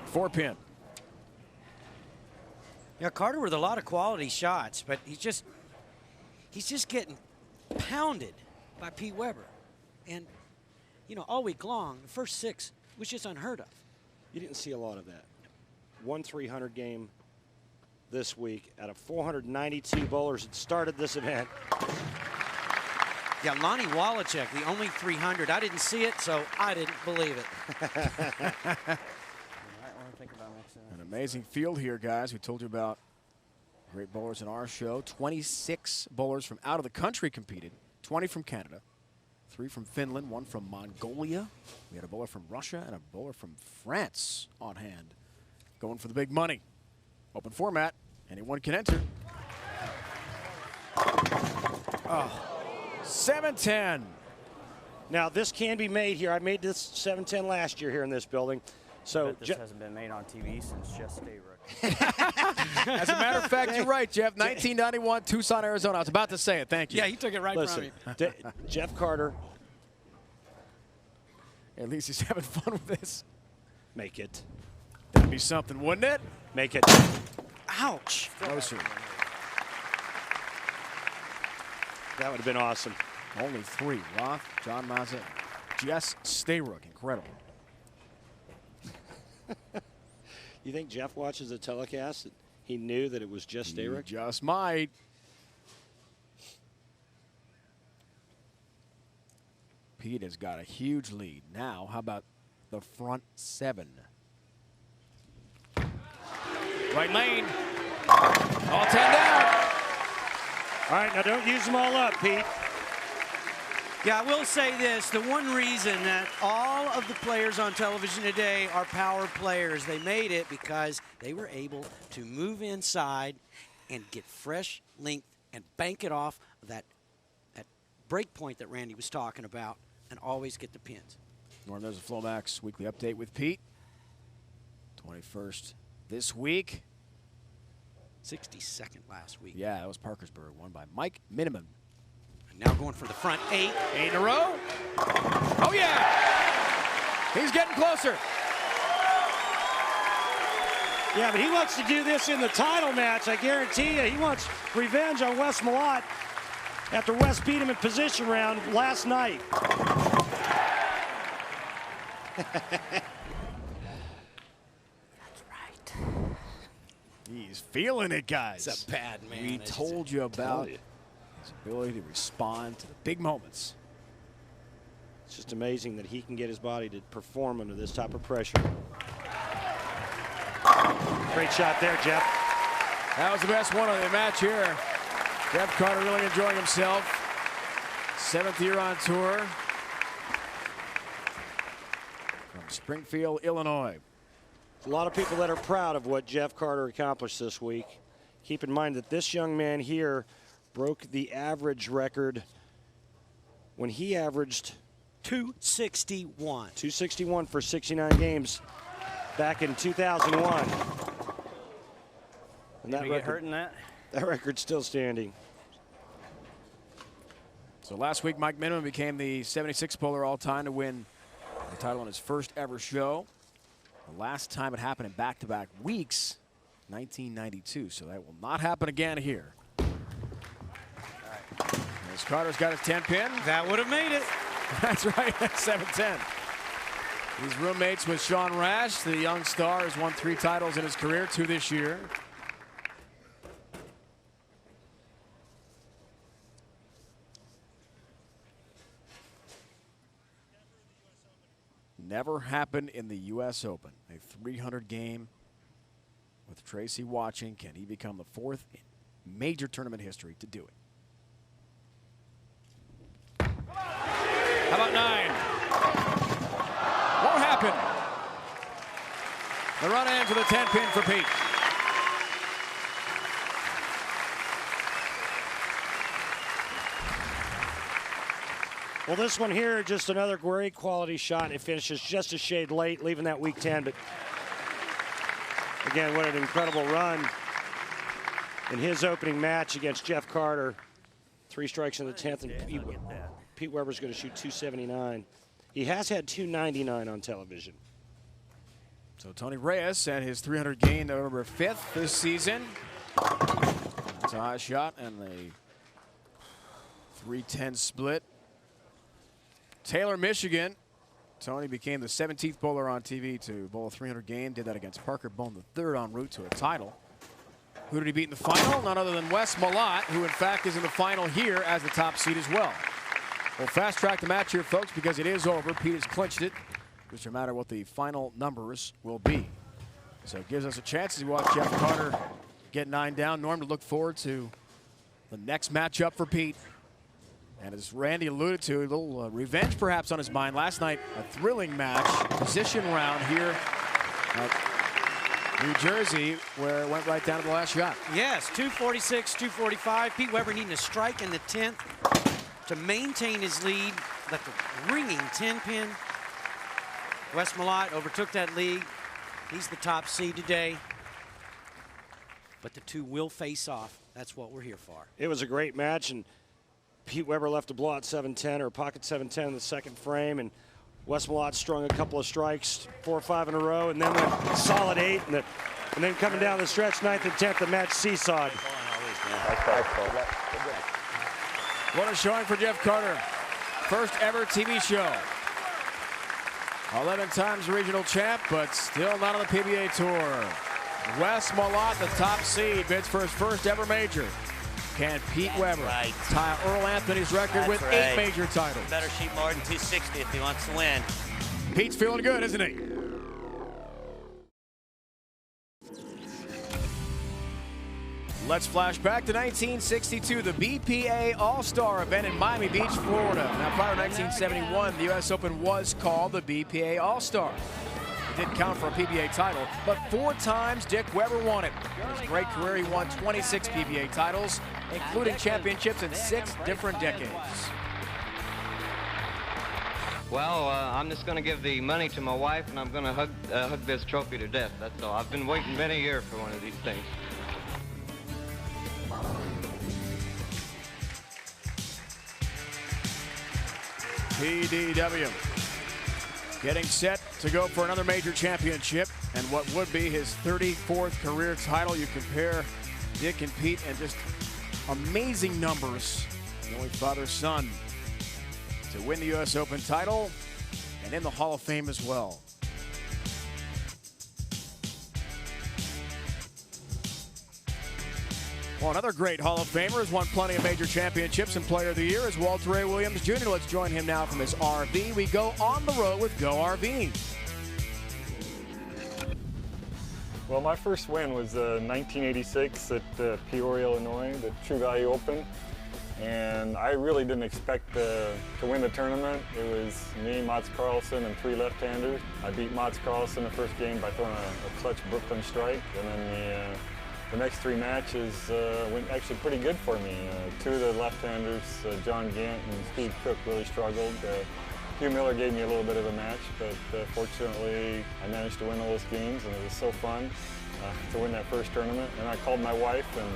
Four pin. Yeah, Carter with a lot of quality shots, but he's just getting pounded by Pete Weber. And, you know, all week long, the first 6 was just unheard of. You didn't see a lot of that. 1-300 game this week out of 492 bowlers that started this event. Yeah, Lonnie Wallachek, the only 300. I didn't see it, so I didn't believe it. An amazing field here, guys. We told you about great bowlers in our show. 26 bowlers from out of the country competed. 20 from Canada, 3 from Finland, 1 from Mongolia. We had a bowler from Russia and a bowler from France on hand. Going for the big money. Open format. Anyone can enter. Oh. 7-10. Now, this can be made here. I made this 7-10 last year here in this building. So this hasn't been made on TV since Jeff Stayrook. As a matter of fact, you're right, Jeff. 1991, Tucson, Arizona. I was about to say it. Thank you. Yeah, he took it right from me. Jeff Carter. At least he's having fun with this. Make it. That'd be something, wouldn't it? Make it. Ouch. Closer. That would have been awesome. Only 3. Roth, John Mazza, Jess Stayrook. Incredible. You think Jeff watches the telecast and he knew that it was just Stayrook? Just might. Pete has got a huge lead. Now, how about the front 7? Right lane. All 10 down. All right, now don't use them all up, Pete. Yeah, I will say this. The one reason that all of the players on television today are power players, they made it because they were able to move inside and get fresh length and bank it off that break point that Randy was talking about and always get the pins. Norm, there's a Flomax weekly update with Pete. 21st this week. 62nd last week. Yeah, that was Parkersburg, won by Mike Miniman. Now going for the front 8. 8 in a row. Oh, yeah. He's getting closer. Yeah, but he wants to do this in the title match. I guarantee you. He wants revenge on Wes Malott after Wes beat him in position round last night. That's right. He's feeling it, guys. He's a bad man. We told you about his ability to respond to the big moments. It's just amazing that he can get his body to perform under this type of pressure. Great shot there, Jeff. That was the best one of the match here. Jeff Carter really enjoying himself. 7th year on tour. From Springfield, Illinois. A lot of people that are proud of what Jeff Carter accomplished this week. Keep in mind that this young man here broke the average record when he averaged 261. 261 for 69 games back in 2001. And Did we get hurt in that? That record's still standing. So last week, Mike Miniman became the 76th bowler all-time to win the title on his first ever show. The last time it happened in back-to-back weeks 1992, so that will not happen again here. As Carter's got his 10-pin. That would have made it. That's right, that's 7-10. He's roommates with Sean Rash. The young star has won 3 titles in his career, 2 this year. Never happened in the U.S. Open. A 300 game with Tracy watching. Can he become the 4th in major tournament history to do it? How about 9? Won't happen. The run ends with a 10-pin for Pete. Well, this one here, just another great quality shot. It finishes just a shade late, leaving that weak 10. But again, what an incredible run in his opening match against Jeff Carter. 3 strikes in the 10th, and Pete Weber's going to shoot 279. He has had 299 on television. So Tony Reyes at his 300 gain November 5th this season. That's a high shot and a 3-10 split. Taylor, Michigan. Tony became the 17th bowler on TV to bowl a 300 game. Did that against Parker Bone III en route to a title. Who did he beat in the final? None other than Wes Malott, who in fact is in the final here as the top seed as well. We'll fast track the match here, folks, because it is over. Pete has clinched it. Just no matter what the final numbers will be. So it gives us a chance as we watch Jeff Carter get 9 down. Norm, to look forward to the next matchup for Pete. And as Randy alluded to, a little revenge perhaps on his mind. Last night, a thrilling match, position round here at New Jersey, where it went right down to the last shot. Yes, 246, 245. Pete Weber needing a strike in the 10th to maintain his lead. Left a ringing 10-pin. Wes Malott overtook that lead. He's the top seed today. But the 2 will face off. That's what we're here for. It was a great match, and Pete Weber left a blowout 7-10 or pocket 7-10 in the second frame, and Wes Malott strung a couple of strikes, 4 or 5 in a row, and then went solid 8, and then coming down the stretch, 9th and 10th, the match seesawed. What a showing for Jeff Carter. First ever TV show. 11 times regional champ, but still not on the PBA Tour. Wes Malott, the top seed, bids for his first ever major. Can Pete Weber tie Earl Anthony's record with 8 major titles? Better shoot more than 260 if he wants to win. Pete's feeling good, isn't he? Let's flash back to 1962, the BPA All-Star event in Miami Beach, Florida. Now, prior to 1971, the U.S. Open was called the BPA All-Star. It didn't count for a PBA title, but 4 times Dick Weber won it. In his great career, he won 26 PBA titles, including championships in 6 different decades. Well, I'm just going to give the money to my wife, and I'm going to hug this trophy to death. That's all. I've been waiting many years for one of these things. PDW getting set to go for another major championship and what would be his 34th career title. You compare Dick and Pete and just amazing numbers. The only father-son to win the U.S. Open title and in the Hall of Fame as well. Well, another great Hall of Famer has won plenty of major championships and Player of the Year is Walter A. Williams Jr. Let's join him now from his RV. We go on the road with Go RV. Well, my first win was 1986 at Peoria, Illinois, the True Value Open. And I really didn't expect to win the tournament. It was me, Mats Carlson, and 3 left-handers. I beat Mats Carlson the first game by throwing a clutch Brooklyn strike. And then the next 3 matches went actually pretty good for me. 2 of the left-handers, John Gant and Steve Cook, really struggled. Hugh Miller gave me a little bit of a match, but fortunately I managed to win all those games, and it was so fun to win that first tournament. And I called my wife, and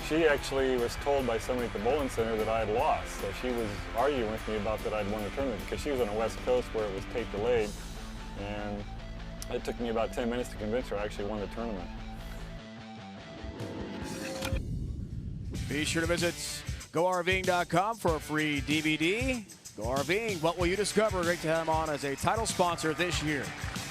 she actually was told by somebody at the bowling center that I had lost. So she was arguing with me about that I'd won the tournament because she was on the West Coast where it was tape delayed. And it took me about 10 minutes to convince her I actually won the tournament. Be sure to visit GoRVing.com for a free DVD. Go RVing, what will you discover? Great to have him on as a title sponsor this year.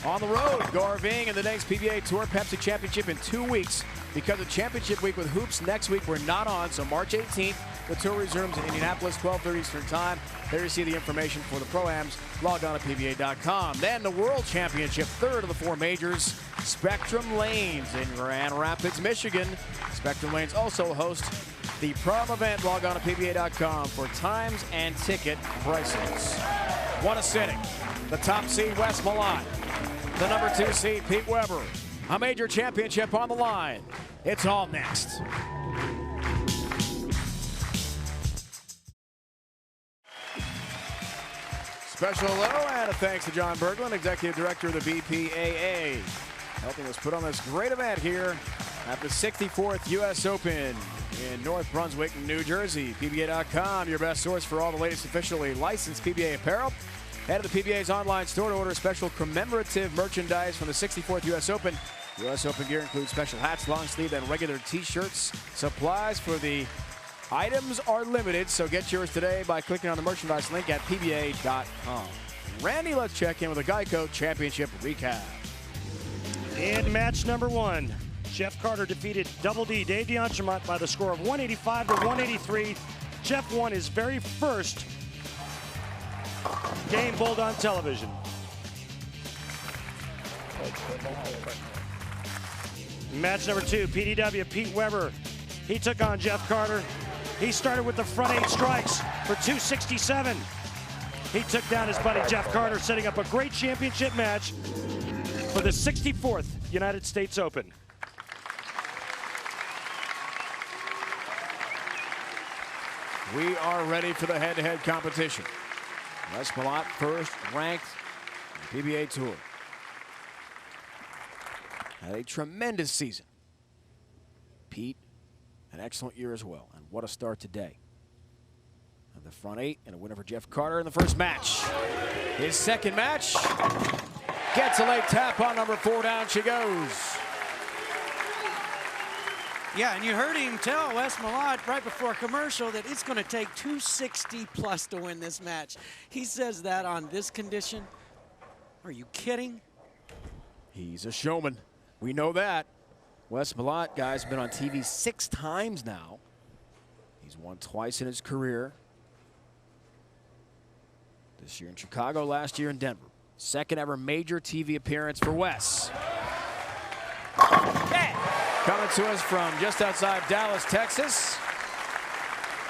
On the road, Go RVing in the next PBA Tour Pepsi Championship in 2 weeks. Because of Championship Week with Hoops next week, we're not on, so March 18th, the tour resumes in Indianapolis, 12:30 Eastern Time. There you see the information for the Pro-Ams. Log on to PBA.com. Then the World Championship, third of the 4 majors, Spectrum Lanes in Grand Rapids, Michigan. Spectrum Lanes also host the prom event. Log on to PBA.com for times and ticket prices. What a sitting. The top seed, Wes Malott. The number 2 seed, Pete Weber. A major championship on the line. It's all next. Special hello and a thanks to John Berglund, Executive Director of the BPAA, helping us put on this great event here at the 64th U.S. Open in North Brunswick, New Jersey. PBA.com, your best source for all the latest officially licensed PBA apparel. Head to the PBA's online store to order special commemorative merchandise from the 64th U.S. Open. U.S. Open gear includes special hats, long sleeve, and regular T-shirts. Supplies for the items are limited, so get yours today by clicking on the merchandise link at PBA.com. Randy, let's check in with a Geico Championship recap. In match number 1, Jeff Carter defeated Double D Dave DeAntremont by the score of 185 to 183. Jeff won his very first game bowled on television. Match number 2, PDW, Pete Weber. He took on Jeff Carter. He started with the front 8 strikes for 267. He took down his buddy Jeff Carter, setting up a great championship match for the 64th United States Open. We are ready for the head-to-head competition. Wes Malott, first ranked on the PBA Tour. Had a tremendous season. Pete, an excellent year as well. And what a start today. The front 8 and a winner for Jeff Carter in the first match. His second match. Gets a late tap on number 4. Down she goes. Yeah, and you heard him tell Wes Malott right before commercial that it's going to take 260 plus to win this match. He says that on this condition. Are you kidding? He's a showman. We know that. Wes Malott, guys, been on TV 6 times now. He's won twice in his career. This year in Chicago, last year in Denver. Second ever major TV appearance for Wes. Coming to us from just outside Dallas, Texas.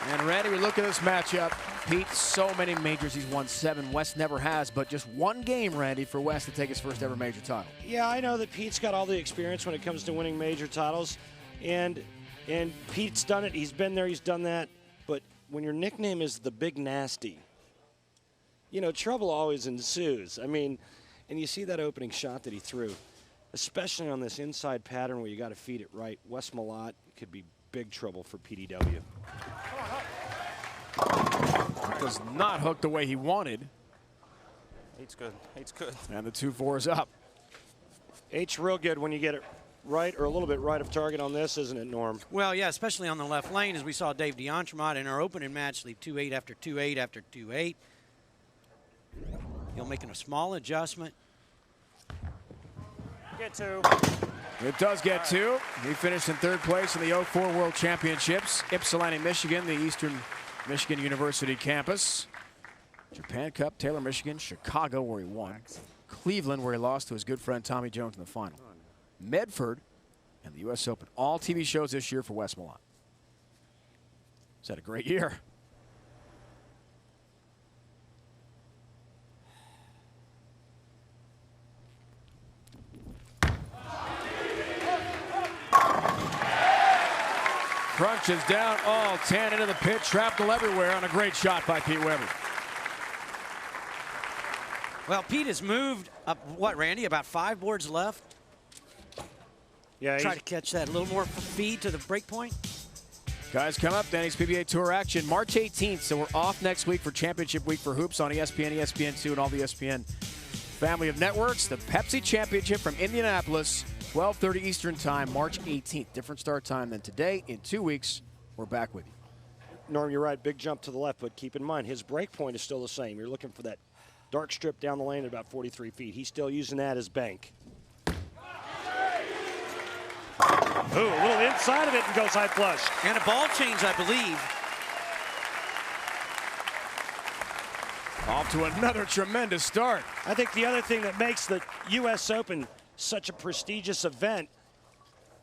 And Randy, we look at this matchup. Pete, so many majors. He's won 7. Wes never has, but just one game, Randy, for Wes to take his first ever major title. Yeah, I know that Pete's got all the experience when it comes to winning major titles. And Pete's done it. He's been there. He's done that. But when your nickname is the Big Nasty, you know, trouble always ensues. I mean, and you see that opening shot that he threw, especially on this inside pattern where you got to feed it right. Wes Malott could be big trouble for PDW. Does not hook the way he wanted. Eight's good. Eight's good. And the 2-4 is up. Eight's real good when you get it right or a little bit right of target on this, isn't it, Norm? Well, yeah, especially on the left lane, as we saw Dave DeAntremont in our opening match leave 2-8 after 2-8 after 2-8. He'll making a small adjustment. Get 2. It does get 2. He finished in 3rd place in the 04 World Championships. Ypsilanti, Michigan, the Eastern Michigan University campus. Japan Cup, Taylor, Michigan. Chicago, where he won. Cleveland, where he lost to his good friend Tommy Jones in the final. Medford and the U.S. Open. All TV shows this year for Wes Malott. He's had a great year. Crunches down all 10 into the pit. Shrapnel everywhere on a great shot by Pete Weber. Well, Pete has moved up, what, Randy, about 5 boards left? Yeah, try to catch that a little more feed to the break point. Guys, come up, Danny's PBA Tour action March 18th, so we're off next week for Championship Week for Hoops on ESPN, ESPN2, and all the ESPN family of networks. The Pepsi Championship from Indianapolis, 12:30 Eastern Time, March 18th. Different start time than today. In 2 weeks, we're We're back with you. Norm, you're right. Big jump to the left, but keep in mind his break point is still the same. You're looking for that dark strip down the lane at about 43 feet. He's still using that as bank. Ooh, a little inside of it and goes high flush. And a ball change, I believe. Off to another tremendous start. I think the other thing that makes the U.S. Open such a prestigious event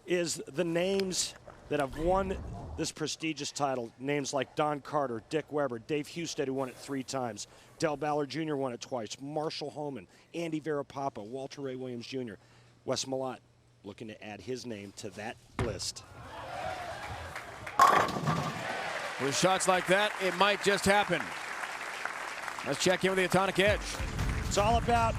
is the names that have won this prestigious title. Names like Don Carter, Dick Weber, Dave Husted, who won it 3 times. Del Ballard Jr. won it twice. Marshall Homan, Andy Varapapa, Walter Ray Williams Jr. Wes Malott looking to add his name to that list. With shots like that, it might just happen. Let's check in with the Atomic Edge. It's all about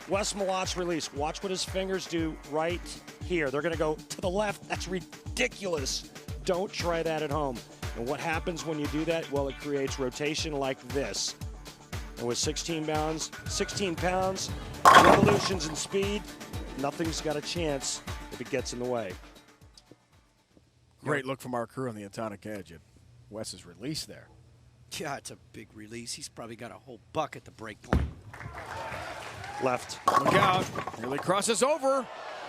Wes Malott's release. Watch what his fingers do right here. They're going to go to the left. That's ridiculous. Don't try that at home. And what happens when you do that? Well, it creates rotation like this. And with 16 pounds, revolutions and speed, nothing's got a chance if it gets in the way. Great look from our crew on the Atomic Edge at Wes's release there. Yeah, it's a big release. He's probably got a whole buck at the break point. Left. Look out. Nearly crosses over.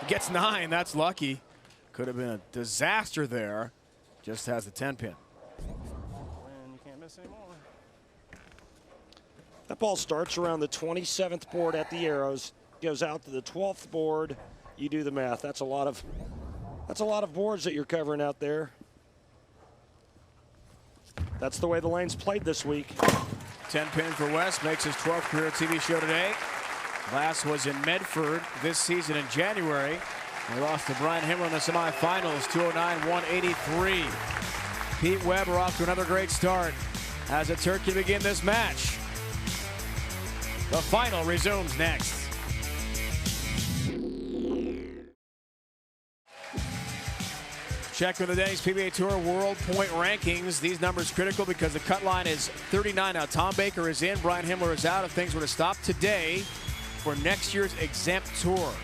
Gets 9. That's lucky. Could have been a disaster there. Just has the 10-pin. And you can't miss anymore. That ball starts around the 27th board at the arrows, goes out to the 12th board. You do the math. That's a lot of boards that you're covering out there. That's the way the lane's played this week. 10-pin for Wes, makes his 12th career TV show today. Last was in Medford this season in January. They lost to Brian Himmler in the semifinals, 209-183. Pete Weber off to another great start as a turkey to begin this match. The final resumes next. Check with today's PBA Tour World Point Rankings. These numbers critical because the cut line is 39. Now Tom Baker is in, Brian Himmler is out. If things were to stop today for next year's exempt tour.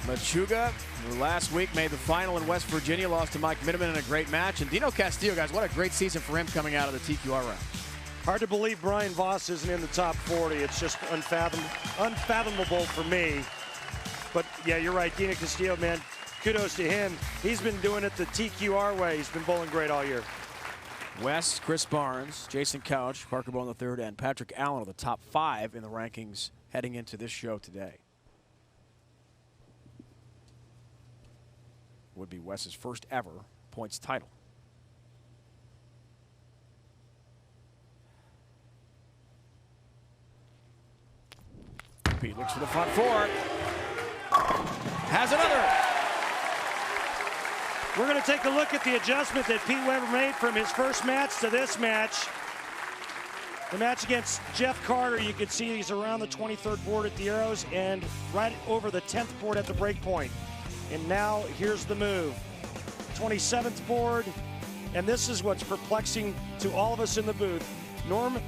Machuga, who last week made the final in West Virginia, lost to Mike Miniman in a great match. And Dino Castillo, guys, what a great season for him coming out of the TQR round. Hard to believe Brian Voss isn't in the top 40. It's just unfathomable for me. But yeah, you're right, Dino Castillo, man. Kudos to him. He's been doing it the TQR way. He's been bowling great all year. Wes, Chris Barnes, Jason Couch, Parker Bowen III, and Patrick Allen are the top 5 in the rankings heading into this show today. Would be Wes's first ever points title. Pete looks for the front 4. Has another. We're going to take a look at the adjustment that Pete Weber made from his first match to this match. The match against Jeff Carter, you can see he's around the 23rd board at the arrows and right over the 10th board at the break point. And now here's the move. 27th board, and this is what's perplexing to all of us in the booth. Norm,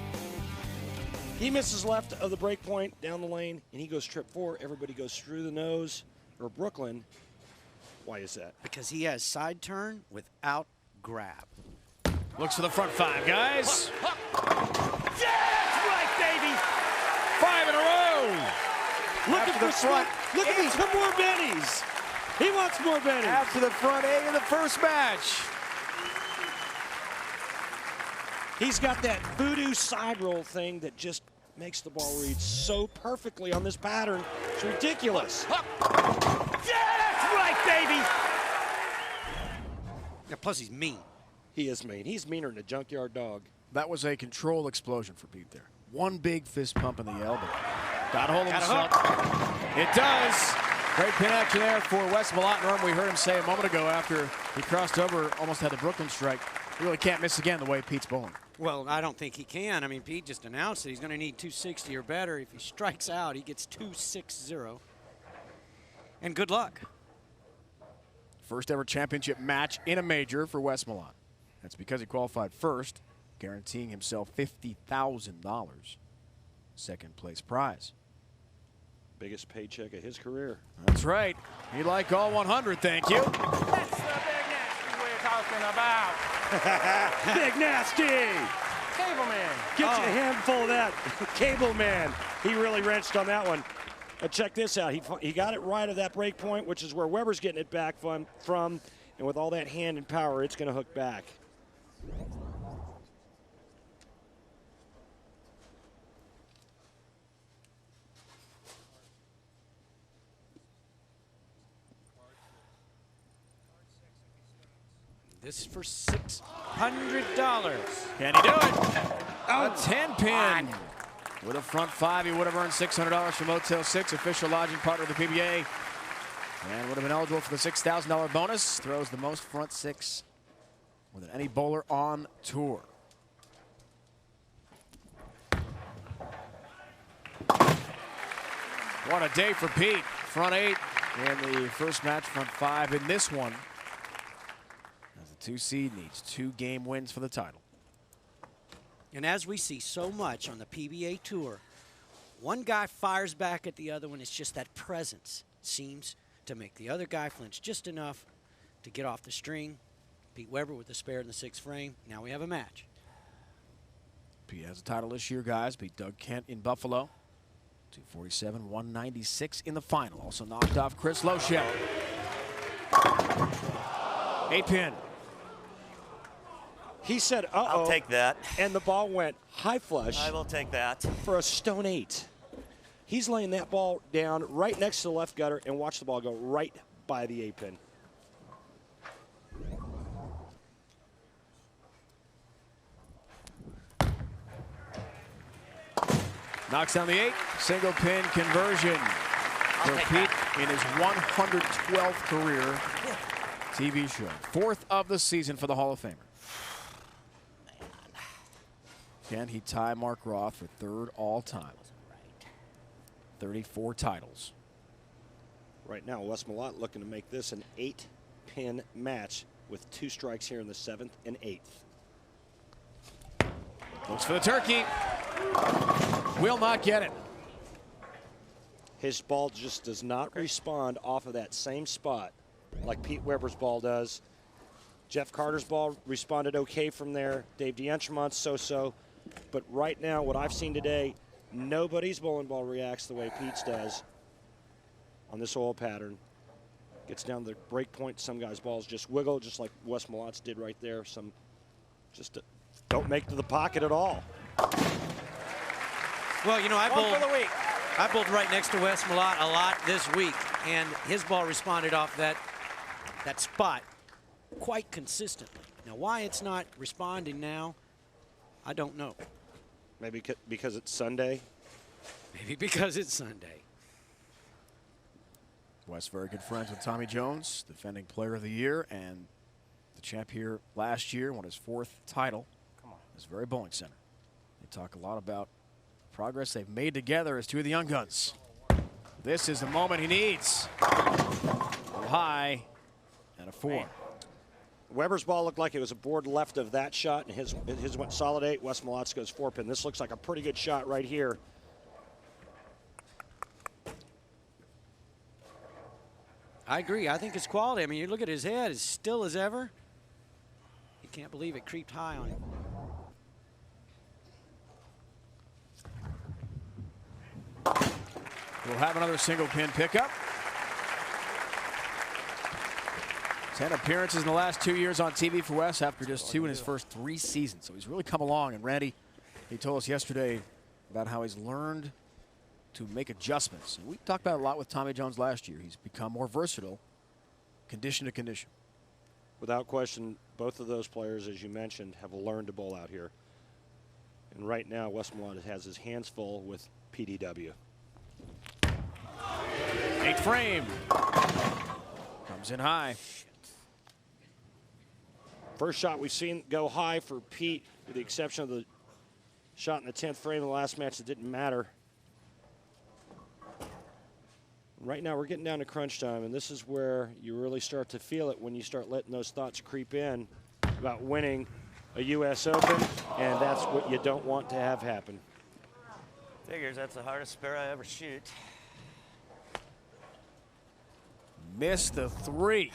he misses left of the break point down the lane, and he goes trip 4. Everybody goes through the nose, or Brooklyn. Why is that? Because he has side turn without grab. Looks for the front 5, guys. Yeah, that's right, baby. 5 in a row. Looking for front. Looking for some more bennies. He wants more bennies. After the front 8 of the first match. He's got that voodoo side roll thing that just makes the ball read so perfectly on this pattern. It's ridiculous. Yeah, that's right, baby. Yeah, plus he's mean. He is mean. He's meaner than a junkyard dog. That was a controlled explosion for Pete there. One big fist pump in the elbow. Got a hold of himself. It does. Great pin action there for Wes Malott. Norm, we heard him say a moment ago after he crossed over, almost had the Brooklyn strike. He really can't miss again the way Pete's bowling. Well, I don't think he can. I mean, Pete just announced that he's going to need 260 or better. If he strikes out, he gets 260. And good luck. First ever championship match in a major for Wes Malott. That's because he qualified first, guaranteeing himself $50,000. Second place prize. Biggest paycheck of his career. That's right. He'd like all 100, thank you. That's the big nasty with talking about. Big Nasty. Cable Man. Get you a handful of that. Cable Man. He really wrenched on that one. But check this out. He got it right at that break point, which is where Weber's getting it back from. And with all that hand and power, it's going to hook back. This is for $600. Can he do it? A 10-pin. With a front five, he would have earned $600 from Motel 6, official lodging partner of the PBA. And would have been eligible for the $6,000 bonus. Throws the most front six more than any bowler on tour. What a day for Pete. Front eight in the first match, front five in this one. As the 2 seed needs 2 game wins for the title. And as we see so much on the PBA Tour, one guy fires back at the other one. It's just that presence seems to make the other guy flinch just enough to get off the string. Pete Weber with the spare in the 6th frame. Now we have a match. Pete has a title this year, guys. Beat Doug Kent in Buffalo. 247, 196 in the final. Also knocked off Chris Loschel. 8-pin. He said, uh-oh. I'll take that. And the ball went high flush. I will take that. For a stone 8. He's laying that ball down right next to the left gutter and watch the ball go right by the 8-pin. Knocks down the 8. Single pin conversion for Pete in his 112th career TV show. 4th of the season for the Hall of Famer. Can he tie Mark Roth for 3rd all-time? 34 titles. Right now, Wes Malott looking to make this an 8-pin match with 2 strikes here in the 7th and 8th. Looks for the turkey. Will not get it. His ball just does not respond off of that same spot like Pete Weber's ball does. Jeff Carter's ball responded okay from there. Dave DeAntremont's so-so. But right now, what I've seen today, nobody's bowling ball reacts the way Pete's does on this oil pattern. Gets down to the break point. Some guys' balls just wiggle, just like Wes Malott's did right there. Some just don't make to the pocket at all. Well, you know, I bowled right next to Wes Malott a lot this week, and his ball responded off that spot quite consistently. Now, why it's not responding now, I don't know. Maybe because it's Sunday? Maybe because it's Sunday. Wes very good friends with Tommy Jones, defending player of the year, and the champ here last year, won his 4th title. His very bowling center. They talk a lot about progress they've made together as 2 of the young guns. This is the moment he needs. High and a 4. Weber's ball looked like it was a board left of that shot, and his went solid 8. Wes Malott's goes 4-pin. This looks like a pretty good shot right here. I agree. I think it's quality. I mean, you look at his head, as still as ever. You can't believe it creeped high on him. We'll have another single pin pickup. 10 appearances in the last 2 years on TV for Wes after just 2 in his first 3 seasons. So he's really come along. And Randy, he told us yesterday about how he's learned to make adjustments. And we talked about it a lot with Tommy Jones last year. He's become more versatile, condition to condition. Without question, both of those players, as you mentioned, have learned to bowl out here. And right now, Wes Malott has his hands full with PDW. 8th frame. Comes in high. First shot we've seen go high for Pete, with the exception of the shot in the 10th frame of the last match that didn't matter. Right now we're getting down to crunch time, and this is where you really start to feel it when you start letting those thoughts creep in about winning a U.S. Open, and that's what you don't want to have happen. Figures that's the hardest spare I ever shoot. Missed the 3.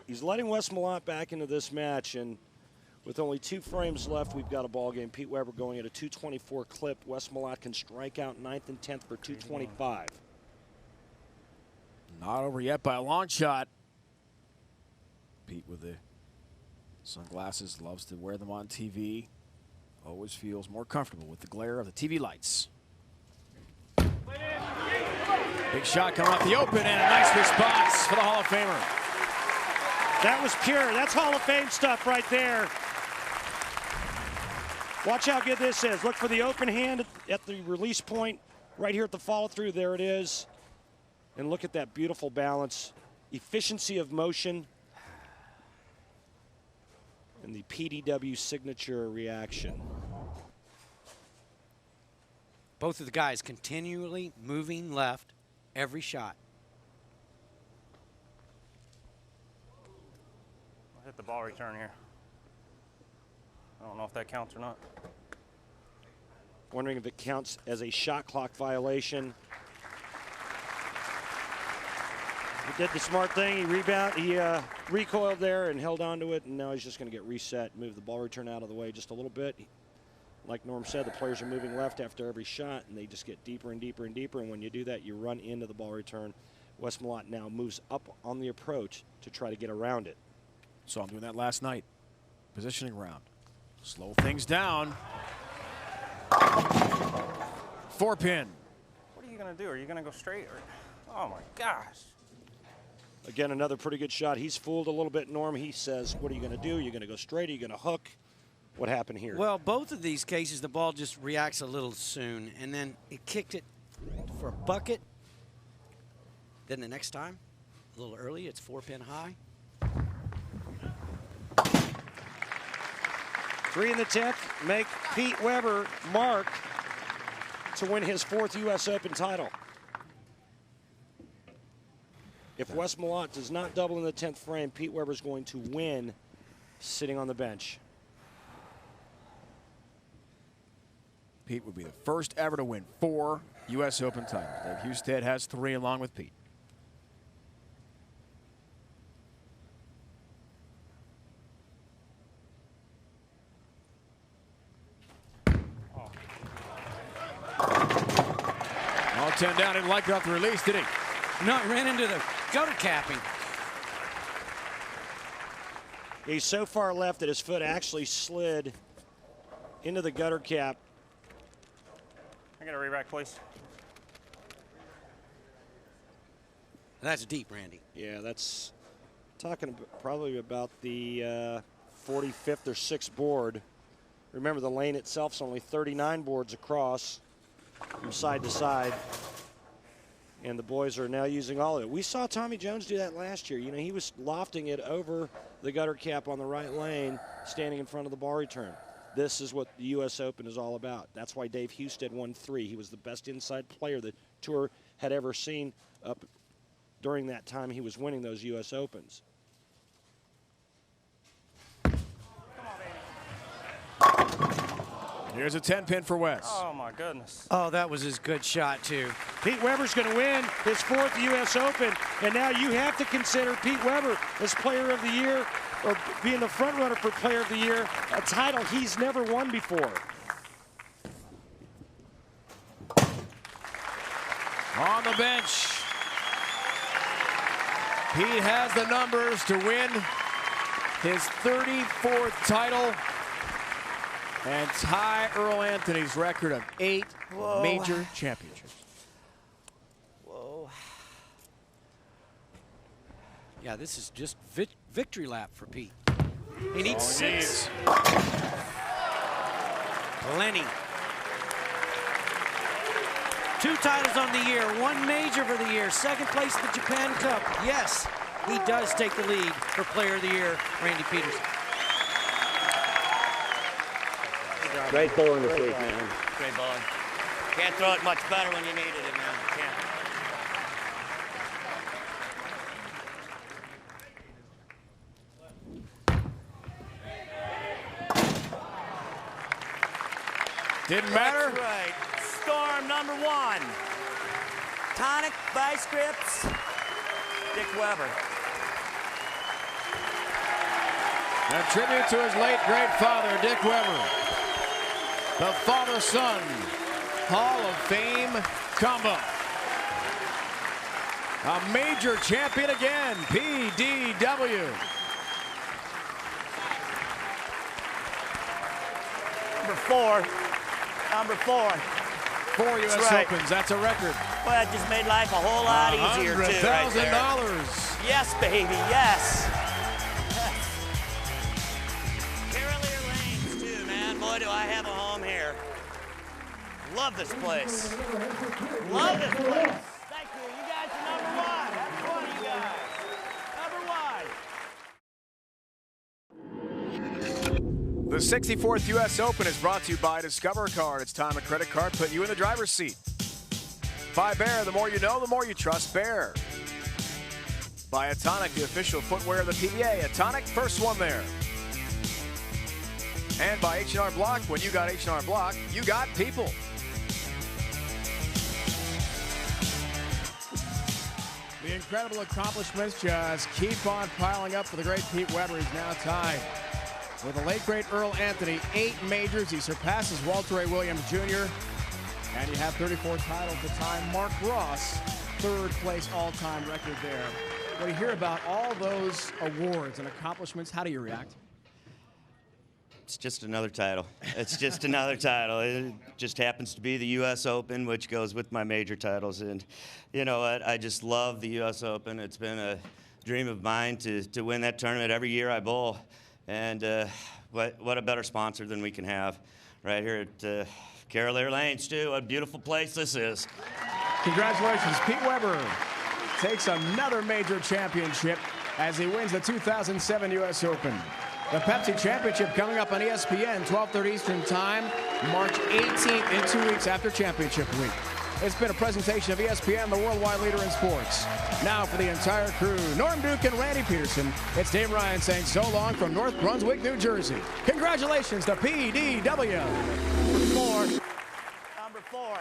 He's letting Wes Malott back into this match, and with only 2 frames left, we've got a ball game. Pete Weber going at a 224 clip. Wes Malott can strike out 9th and 10th for 225. Not over yet by a long shot. Pete with the sunglasses, loves to wear them on TV. Always feels more comfortable with the glare of the TV lights. Big shot coming off the open, and a nice response for the Hall of Famer. That was pure. That's Hall of Fame stuff right there. Watch how good this is. Look for the open hand at the release point right here at the follow-through. There it is. And look at that beautiful balance, efficiency of motion, and the PDW signature reaction. Both of the guys continually moving left every shot. I'll hit the ball return here. I don't know if that counts or not. Wondering if it counts as a shot clock violation. He did the smart thing. He recoiled there and held onto it, and now he's just going to get reset. Move the ball return out of the way just a little bit. Like Norm said, the players are moving left after every shot, and they just get deeper and deeper and deeper. And when you do that, you run into the ball return. Wes Malott now moves up on the approach to try to get around it. Saw him doing that last night. Positioning round. Slow things down. 4-pin. What are you going to do? Are you going to go straight? Or? Oh, my gosh. Again, another pretty good shot. He's fooled a little bit, Norm. He says, what are you going to do? Are you going to go straight? Are you going to hook? What happened here? Well, both of these cases, the ball just reacts a little soon, and then it kicked it for a bucket. Then the next time, a little early, it's 4-pin high. 3 in the 10th make Pete Weber mark to win his 4th U.S. Open title. If Wes Malott does not double in the 10th frame, Pete Weber's going to win sitting on the bench. Pete would be the first ever to win 4 U.S. Open titles. Dave Husted has 3 along with Pete. All 10 down. Didn't like it off the release, did he? No, he ran into the gutter capping. He's so far left that his foot actually slid into the gutter cap. I got a re-rack, please. That's deep, Randy. Yeah, that's talking probably about the 45th or 6th board. Remember, the lane itself's only 39 boards across from side to side. And the boys are now using all of it. We saw Tommy Jones do that last year. You know, he was lofting it over the gutter cap on the right lane, standing in front of the ball return. This is what the U.S. Open is all about. That's why Dave Husted won 3. He was the best inside player the tour had ever seen up during that time he was winning those U.S. Opens. Here's a 10-pin for Wes. Oh, my goodness. Oh, that was his good shot, too. Pete Weber's going to win his 4th U.S. Open, and now you have to consider Pete Weber as Player of the Year, or being the front runner for Player of the Year, a title he's never won before. On the bench, Pete has the numbers to win his 34th title and tie Earl Anthony's record of 8 major championships. Whoa. Yeah, this is just victory lap for Pete. He needs 6. Plenty. 2 titles on the year, 1 major for the year, 2nd place at the Japan Cup. Yes, he does take the lead for Player of the Year, Randy Peterson. Great bowling this week, man. Great bowling. Can't throw it much better when you needed it, man. Can't. Didn't matter. That's right. Storm number 1. Tonic, vice grips, Dick Weber. A tribute to his late great father, Dick Weber. The father-son Hall of Fame combo. A major champion again, PDW. Number four. 4 U.S. Opens, that's a record. Well, that just made life a whole lot easier, too, right there. $100,000. Yes, baby, yes. Carolier Lanes, too, man. Boy, do I have a home here. Love this place. Love this place. Thank you. You guys are number one. Have fun, you guys. The 64th U.S. Open is brought to you by Discover Card. It's time a credit card put you in the driver's seat. By Bear, the more you know, the more you trust Bear. By Atonic, the official footwear of the PBA. Atonic, first one there. And by H&R Block, when you got H&R Block, you got people. The incredible accomplishments just keep on piling up for the great Pete Weber. He's now tied with the late, great Earl Anthony, 8 majors. He surpasses Walter A. Williams Jr. And you have 34 titles at the time. Mark Ross, 3rd place all-time record there. When you hear about all those awards and accomplishments, how do you react? It's just another title. It's just another title. It just happens to be the U.S. Open, which goes with my major titles. And you know what? I just love the U.S. Open. It's been a dream of mine to win that tournament every year I bowl. And what a better sponsor than we can have right here at Carolier Lanes, too. What a beautiful place this is. Congratulations. Pete Weber takes another major championship as he wins the 2007 U.S. Open. The Pepsi Championship coming up on ESPN, 12:30 Eastern Time, March 18th, in 2 weeks after Championship Week. It's been a presentation of ESPN, the worldwide leader in sports. Now for the entire crew, Norm Duke and Randy Peterson, it's Dave Ryan saying so long from North Brunswick, New Jersey. Congratulations to PDW. Number four.